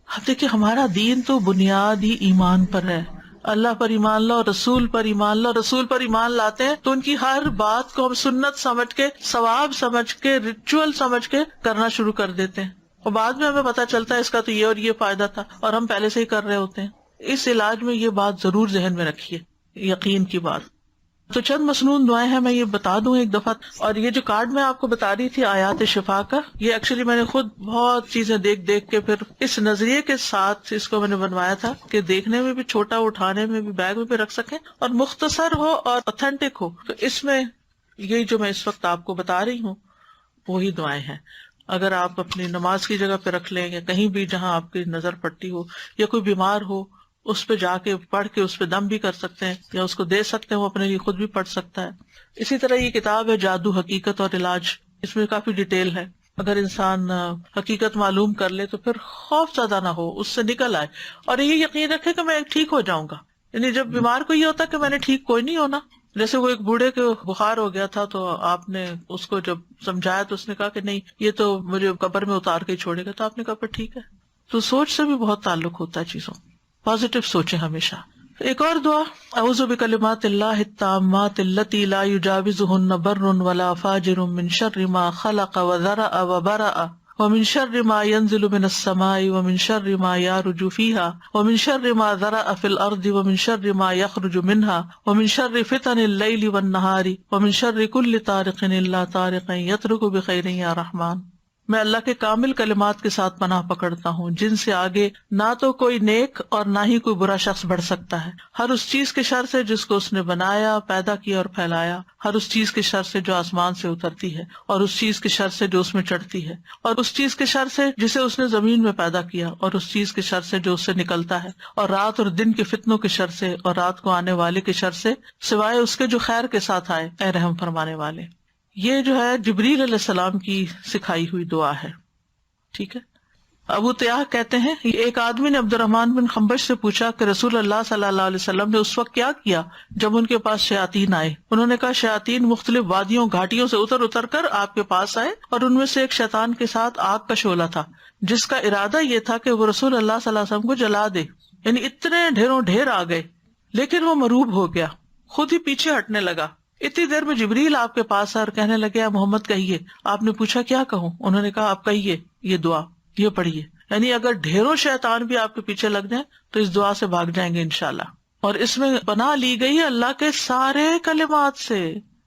اب دیکھیے ہمارا دین تو بنیاد ہی ایمان پر ہے. اللہ پر ایمان لاؤ، رسول پر ایمان لاؤ. رسول پر ایمان لاتے ہیں تو ان کی ہر بات کو ہم سنت سمجھ کے، ثواب سمجھ کے، ریچول سمجھ کے کرنا شروع کر دیتے ہیں، اور بعد میں ہمیں پتا چلتا ہے اس کا تو یہ اور یہ فائدہ تھا اور ہم پہلے سے ہی کر رہے ہوتے ہیں. اس علاج میں یہ بات ضرور ذہن میں رکھیے، یقین کی بات. تو چند مسنون دعائیں ہیں، میں یہ بتا دوں ایک دفعہ. اور یہ جو کارڈ میں آپ کو بتا رہی تھی آیات شفا کا، یہ ایکچولی میں نے خود بہت چیزیں دیکھ کے پھر اس نظریے کے ساتھ اس کو میں نے بنوایا تھا کہ دیکھنے میں بھی چھوٹا، اٹھانے میں بھی، بیگ میں بھی رکھ سکیں، اور مختصر ہو اور اوتھینٹک ہو. تو اس میں یہ جو میں اس وقت آپ کو بتا رہی ہوں وہی دعائیں ہیں. اگر آپ اپنی نماز کی جگہ پہ رکھ لیں یا کہیں بھی جہاں آپ کی نظر پڑتی ہو، یا کوئی بیمار ہو اس پہ جا کے پڑھ کے اس پہ دم بھی کر سکتے ہیں، یا اس کو دے سکتے ہیں، وہ اپنے لیے خود بھی پڑھ سکتا ہے. اسی طرح یہ کتاب ہے جادو، حقیقت اور علاج. اس میں کافی ڈیٹیل ہے. اگر انسان حقیقت معلوم کر لے تو پھر خوف زیادہ نہ ہو، اس سے نکل آئے اور یہ یقین رکھے کہ میں ٹھیک ہو جاؤں گا. یعنی جب بیمار کو یہ ہوتا کہ میں نے ٹھیک کوئی نہیں ہونا. جیسے وہ ایک بوڑھے کے بخار ہو گیا تھا تو آپ نے اس کو جب سمجھایا تو اس نے کہا کہ نہیں یہ تو مجھے قبر میں اتار کے ہی چھوڑے گا. تو آپ نے کہا پھر ٹھیک ہے. تو سوچ سے بھی بہت تعلق ہوتا ہے چیزوں، پازیٹیو سوچیں ہمیشہ. ایک اور دعا، اعوذ بکلمات اللہ التامات التی لا یجاوزہن بر ولا فاجر من شر ما خلق وذرأ وبرأ ومن شر ما ينزل من السماء ومن شر ما يعرج فيها ومن شر ما ذرأ في الأرض ومن شر ما يخرج منها ومن شر فتن الليل والنهار ومن شر كل طارق إلا طارق يطرق بخير يا رحمن. میں اللہ کے کامل کلمات کے ساتھ پناہ پکڑتا ہوں جن سے آگے نہ تو کوئی نیک اور نہ ہی کوئی برا شخص بڑھ سکتا ہے، ہر اس چیز کے شر سے جس کو اس نے بنایا، پیدا کیا اور پھیلایا، ہر اس چیز کے شر سے جو آسمان سے اترتی ہے، اور اس چیز کے شر سے جو اس میں چڑھتی ہے، اور اس چیز کے شر سے جسے اس نے زمین میں پیدا کیا، اور اس چیز کے شر سے جو اس سے نکلتا ہے، اور رات اور دن کے فتنوں کے شر سے، اور رات کو آنے والے کے شر سے، سوائے اس کے جو خیر کے ساتھ آئے، اے رحم فرمانے والے. یہ جو ہے جبریل علیہ السلام کی سکھائی ہوئی دعا ہے. ٹھیک ہے. ابو تیاح کہتے ہیں ایک آدمی نے عبد الرحمن بن خنبش سے پوچھا کہ رسول اللہ صلی اللہ علیہ وسلم نے اس وقت کیا کیا جب ان کے پاس شیاطین آئے. انہوں نے کہا شیاطین مختلف وادیوں گھاٹیوں سے اتر کر آپ کے پاس آئے، اور ان میں سے ایک شیطان کے ساتھ آگ کا شعلہ تھا جس کا ارادہ یہ تھا کہ وہ رسول اللہ صلی اللہ علیہ وسلم کو جلا دے. یعنی اتنے ڈھیر آ گئے، لیکن وہ مروب ہو گیا، خود ہی پیچھے ہٹنے لگا. اتنی دیر میں جبریل آپ کے پاس آئے اور کہنے لگے محمد کہیے. آپ نے پوچھا کیا کہوں؟ انہوں نے کہا آپ کہیے یہ دعا، یہ پڑھیے. یعنی اگر ڈھیروں شیطان بھی آپ کے پیچھے لگ جائیں تو اس دعا سے بھاگ جائیں گے انشاءاللہ. اور اس میں پناہ لی گئی ہے اللہ کے سارے کلمات سے،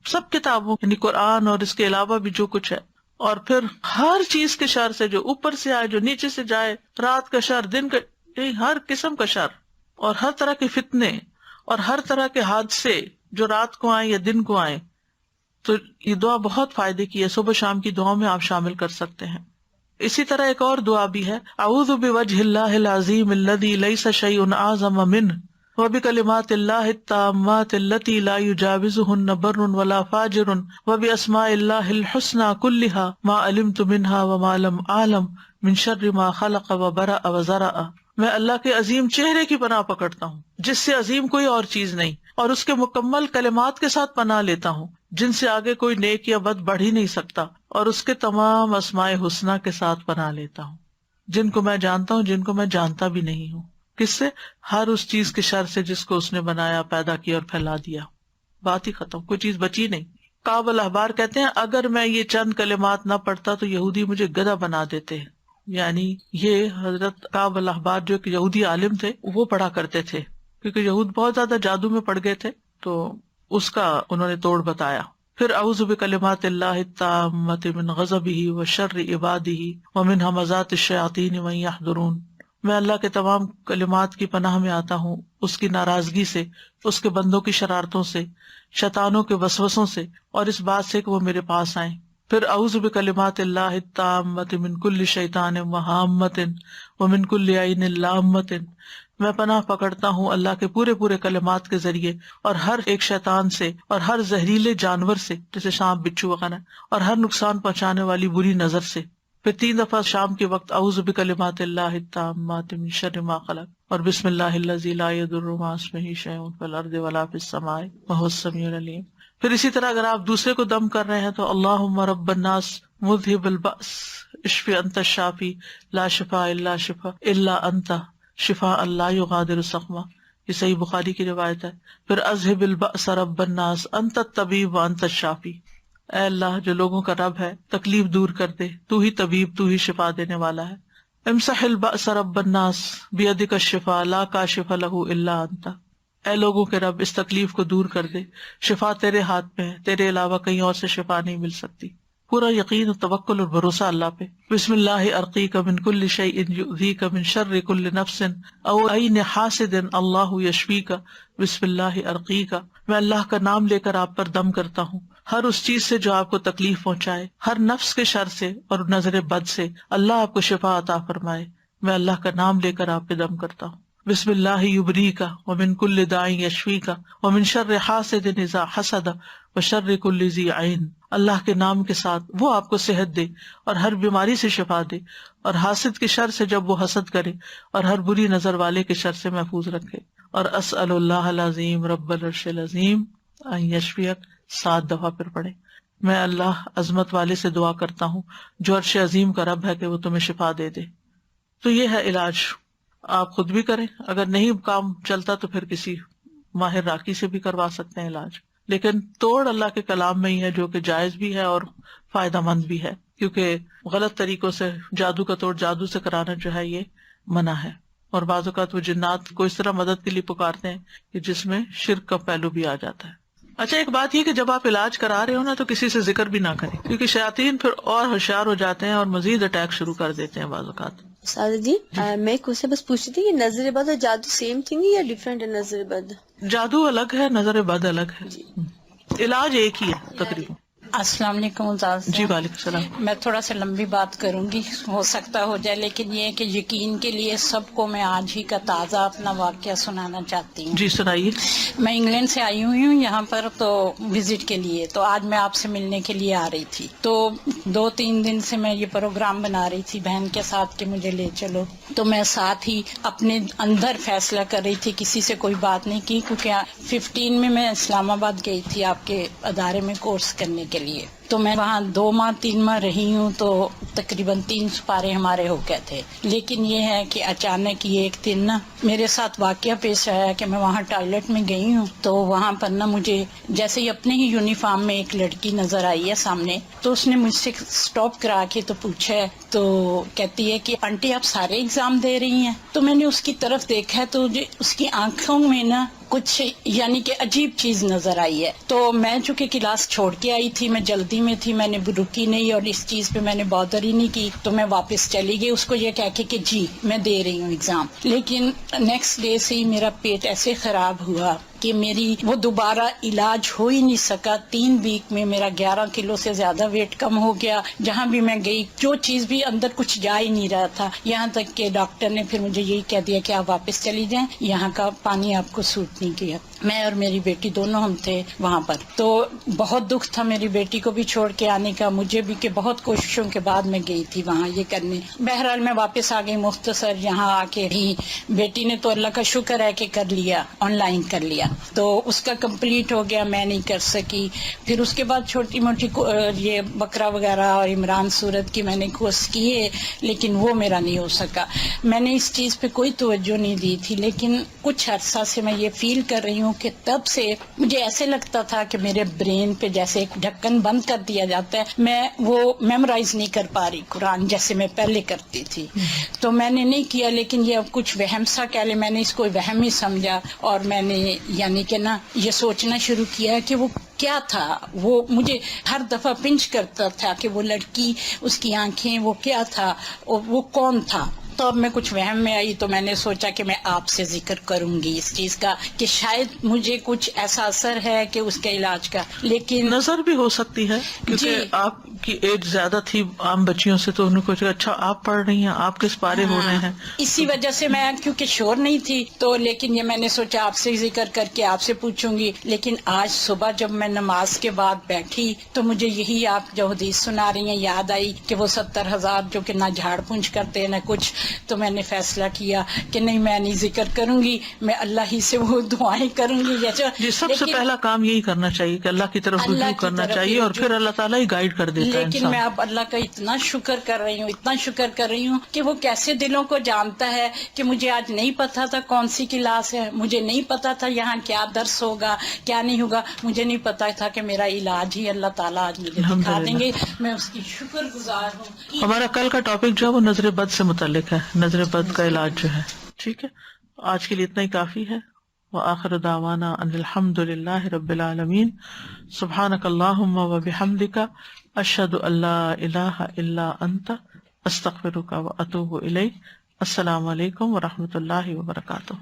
سب کتابوں یعنی قرآن اور اس کے علاوہ بھی جو کچھ ہے. اور پھر ہر چیز کے شر سے، جو اوپر سے آئے، جو نیچے سے جائے، رات کا شر، دن کا، ہر قسم کا شر، اور ہر طرح کے فتنے اور ہر طرح کے حادثے جو رات کو آئیں یا دن کو آئیں. تو یہ دعا بہت فائدے کی ہے، صبح شام کی دعاؤں میں آپ شامل کر سکتے ہیں. اسی طرح ایک اور دعا بھی ہے، اعوذ بوجہ اللہ العظیم الذی لیس شیء اعظم منہ وبکلمات اللہ التامات التی لا یجاوزہن بر ولا فاجر وباسماء اللہ الحسنی کلہا ما علمت منہا وما لم اعلم من شر ما خلق وبرأ وزرع. میں اللہ کے عظیم چہرے کی پناہ پکڑتا ہوں جس سے عظیم کوئی اور چیز نہیں، اور اس کے مکمل کلمات کے ساتھ پناہ لیتا ہوں جن سے آگے کوئی نیک یا بد بڑھ ہی نہیں سکتا، اور اس کے تمام اسماء حسنہ کے ساتھ پناہ لیتا ہوں جن کو میں جانتا ہوں، جن کو میں جانتا بھی نہیں ہوں. کس سے؟ ہر اس چیز کے شر سے جس کو اس نے بنایا، پیدا کیا اور پھیلا دیا. بات ہی ختم، کوئی چیز بچی نہیں. کعب الاحبار کہتے ہیں اگر میں یہ چند کلمات نہ پڑھتا تو یہودی مجھے گدھا بنا دیتے ہیں. یعنی یہ حضرت کعب الاحبار جو ایک یہودی عالم تھے وہ پڑھا کرتے تھے، کیونکہ یہود بہت زیادہ جادو میں پڑ گئے تھے، تو اس کا انہوں نے توڑ بتایا. پھر اعوذ بکلمات اللہ التامۃ من غضبہ وشر عبادہ ومن ھمزات الشیاطین وان یحضرون. میں اللہ کے تمام کلمات کی پناہ میں آتا ہوں اس کی ناراضگی سے، اس کے بندوں کی شرارتوں سے، شیطانوں کے وسوسوں سے، اور اس بات سے کہ وہ میرے پاس آئیں. پھر اعوذ بکلمات اللہ التامۃ من کل شیطان وہامۃ ومن کل عین لامۃ. میں پناہ پکڑتا ہوں اللہ کے پورے پورے کلمات کے ذریعے اور ہر ایک شیطان سے اور ہر زہریلے جانور سے، جیسے سانپ بچھو وغیرہ، اور ہر نقصان پہنچانے والی بری نظر سے. پھر 3 دفعہ شام کے وقت اعوذ بکلمات اللہ التامات من شر ما خلق اور بسم اللہ الذی لا یضر مع اسمہ شیء فی الارض ولا فی السماء وہو السمیع العلیم. پھر اسی طرح اگر آپ دوسرے کو دم کر رہے ہیں تو اللہم رب الناس مذہب البأس اشف انت الشافی لا شفاء الا شفاء الا انت شفاء لا یغادر سقما. یہ صحیح بخاری کی روایت ہے. پھر اذہب البأس رب الناس انت الطبیب وانت الشافی. اے اللہ جو لوگوں کا رب ہے، تکلیف دور کر دے، تو ہی طبیب، تو ہی شفا دینے والا ہے. امسح البأس رب الناس بیدک الشفاء لا کاشف لہ الا انت. اے لوگوں کے رب اس تکلیف کو دور کر دے، شفا تیرے ہاتھ میں ہے، تیرے علاوہ کہیں اور سے شفا نہیں مل سکتی. پورا یقین و توکل اور بھروسہ اللہ پہ. بسم اللہ ارقیک من کل شیء یؤذیک من شر کل نفس او عین حاسد اللہ یشفیک. بسم اللہ ارقیک. میں اللہ کا نام لے کر آپ پر دم کرتا ہوں ہر اس چیز سے جو آپ کو تکلیف پہنچائے، ہر نفس کے شر سے اور نظر بد سے. اللہ آپ کو شفا عطا فرمائے. میں اللہ کا نام لے کر آپ پہ دم کرتا ہوں. بسم اللہ یبریک ومن کل داء یشفیک ومن شر حاسد اذا حسد وشر کل ذی عین. اللہ کے نام کے ساتھ وہ آپ کو صحت دے اور ہر بیماری سے شفا دے، اور حاسد کے شر سے جب وہ حسد کرے، اور ہر بری نظر والے کے شر سے محفوظ رکھے. اور اسأل اللہ العظیم رب العرش العظیم ان یشفیک 7 دفعہ پھر پڑھے. میں اللہ عظمت والے سے دعا کرتا ہوں جو عرش عظیم کا رب ہے کہ وہ تمہیں شفا دے دے. تو یہ ہے علاج. آپ خود بھی کریں، اگر نہیں کام چلتا تو پھر کسی ماہر راقی سے بھی کروا سکتے ہیں علاج. لیکن توڑ اللہ کے کلام میں ہی ہے جو کہ جائز بھی ہے اور فائدہ مند بھی ہے، کیونکہ غلط طریقوں سے جادو کا توڑ جادو سے کرانا جو ہے یہ منع ہے. اور بعض اوقات وہ جنات کو اس طرح مدد کے لیے پکارتے ہیں کہ جس میں شرک کا پہلو بھی آ جاتا ہے. اچھا ایک بات یہ کہ جب آپ علاج کرا رہے ہو نا تو کسی سے ذکر بھی نہ کریں، کیونکہ شیاطین پھر اور ہوشیار ہو جاتے ہیں اور مزید اٹیک شروع کر دیتے ہیں بعض اوقات. سادہ جی میں ایک کوشچن بس پوچھ رہی تھی کہ نظر بد اور جادو سیم تھنگ ہے یا ڈفرینٹ ہے؟ نظر بد جادو الگ ہے، نظر بد الگ ہے. علاج ایک ہی ہے تقریباً. السلام علیکم استاذ. جی وعلیکم السلام. میں تھوڑا سا لمبی بات کروں گی، ہو سکتا ہو جائے، لیکن یہ کہ یقین کے لیے سب کو میں آج ہی کا تازہ اپنا واقعہ سنانا چاہتی ہوں. جی سنائیے. میں انگلینڈ سے آئی ہوئی ہوں یہاں پر تو وزٹ کے لیے، تو آج میں آپ سے ملنے کے لیے آ رہی تھی. تو 2-3 دن سے میں یہ پروگرام بنا رہی تھی بہن کے ساتھ کہ مجھے لے چلو. تو میں ساتھ ہی اپنے اندر فیصلہ کر رہی تھی، کسی سے کوئی بات نہیں کی، کیونکہ 15 میں اسلام آباد گئی تھی آپ کے ادارے میں کورس کرنے کے لیے. تو میں وہاں 2-3 ماہ رہی ہوں، تو تقریباً 3 سپارے ہمارے ہو گئے تھے. لیکن یہ ہے کہ اچانک یہ ایک دن نا میرے ساتھ واقعہ پیش آیا کہ میں وہاں ٹوائلٹ میں گئی ہوں، تو وہاں پر نا مجھے جیسے ہی اپنے ہی یونیفارم میں ایک لڑکی نظر آئی ہے سامنے. تو اس نے مجھ سے سٹاپ کرا کے تو پوچھا ہے، تو کہتی ہے کہ آنٹی آپ سارے ایگزام دے رہی ہیں؟ تو میں نے اس کی طرف دیکھا تو اس کی آنکھوں میں نا کچھ یعنی کہ عجیب چیز نظر آئی ہے. تو میں چونکہ کلاس چھوڑ کے آئی تھی، میں جلدی میں تھی، میں نے رکی نہیں اور اس چیز پہ میں نے بادر ہی نہیں کی. تو میں واپس چلی گئی اس کو یہ کہہ کے کہ جی میں دے رہی ہوں ایگزام. لیکن نیکسٹ ڈے سے ہی میرا پیٹ ایسے خراب ہوا کہ میری وہ دوبارہ علاج ہو ہی نہیں سکا. 3 ویک میں میرا 11 کلو سے زیادہ ویٹ کم ہو گیا. جہاں بھی میں گئی جو چیز بھی اندر کچھ جا ہی نہیں رہا تھا, یہاں تک کہ ڈاکٹر نے پھر مجھے یہی کہہ دیا کہ آپ واپس چلی جائیں, یہاں کا پانی آپ کو سوٹ نہیں کیا. میں اور میری بیٹی دونوں ہم تھے وہاں پر, تو بہت دکھ تھا میری بیٹی کو بھی چھوڑ کے آنے کا, مجھے بھی, کہ بہت کوششوں کے بعد میں گئی تھی وہاں یہ کرنے. بہرحال میں واپس آ گئی مختصر. یہاں آ کے بھی بیٹی نے تو اللہ کا شکر ہے کہ کر لیا, آن لائن کر لیا, تو اس کا کمپلیٹ ہو گیا, میں نہیں کر سکی. پھر اس کے بعد چھوٹی موٹی یہ بقرہ وغیرہ اور عمران سورت کی میں نے کورس کیے, لیکن وہ میرا نہیں ہو سکا. میں نے اس چیز پہ کوئی توجہ نہیں دی تھی, لیکن کچھ عرصہ سے میں یہ فیل کر رہی ہوں کہ تب سے مجھے ایسے لگتا تھا کہ میرے برین پہ جیسے ایک ڈھکن بند کر دیا جاتا ہے, میں وہ میمورائز نہیں کر پا رہی قرآن جیسے میں پہلے کرتی تھی. تو میں نے نہیں کیا, لیکن یہ اب کچھ وہم سا کہہ لے, میں نے اس کو وہم ہی سمجھا, اور میں نے یعنی کہ نا یہ سوچنا شروع کیا کہ وہ کیا تھا. وہ مجھے ہر دفعہ پنچ کرتا تھا کہ وہ لڑکی, اس کی آنکھیں, وہ کیا تھا, وہ کون تھا. تو اب میں کچھ وہم میں آئی تو میں نے سوچا کہ میں آپ سے ذکر کروں گی اس چیز کا کہ شاید مجھے کچھ ایسا اثر ہے کہ اس کے علاج کا. لیکن نظر بھی ہو سکتی ہے کیونکہ آپ کی ایج زیادہ تھی عام بچیوں سے, تو انہوں کو اچھا آپ پڑھ رہی ہیں, آپ کس پارے ہو رہے ہیں, اسی وجہ سے میں, کیونکہ شور نہیں تھی تو, لیکن یہ میں نے سوچا آپ سے ذکر کر کے آپ سے پوچھوں گی. لیکن آج صبح جب میں نماز کے بعد بیٹھی تو مجھے یہی آپ جو حدیث سنا رہی ہیں یاد آئی کہ وہ 70,000 جو کہ نہ جھاڑ پونچھ کرتے نہ کچھ. تو میں نے فیصلہ کیا کہ نہیں, میں نہیں ذکر کروں گی, میں اللہ ہی سے وہ دعائیں کروں گی. جی, سب سے پہلا کام یہی کرنا چاہیے کہ اللہ کی طرف رجوع کرنا چاہیے, اور پھر اللہ تعالیٰ ہی گائیڈ کر دیتا ہے. لیکن میں اب اللہ کا اتنا شکر کر رہی ہوں, اتنا شکر کر رہی ہوں کہ وہ کیسے دلوں کو جانتا ہے. کہ مجھے آج نہیں پتا تھا کون سی کلاس ہے, مجھے نہیں پتا تھا یہاں کیا درس ہوگا کیا نہیں ہوگا, مجھے نہیں پتا تھا کہ میرا علاج ہی اللہ تعالیٰ آج مجھے دکھا دیں گے. میں اس کی شکر گزار ہوں. ہمارا کل کا ٹاپک جو ہے وہ نظر بد سے متعلق ہے, نظر بد کا علاج جو ہے. ٹھیک ہے, آج کے لیے اتنا ہی کافی ہے. وآخر دعوانا ان الحمد للہ رب العالمین. سبحانک اللہم وبحمدک, اشہد ان لا الہ الا انت, استغفرک واتوب الیک. السلام علیکم ورحمۃ اللہ وبرکاتہ.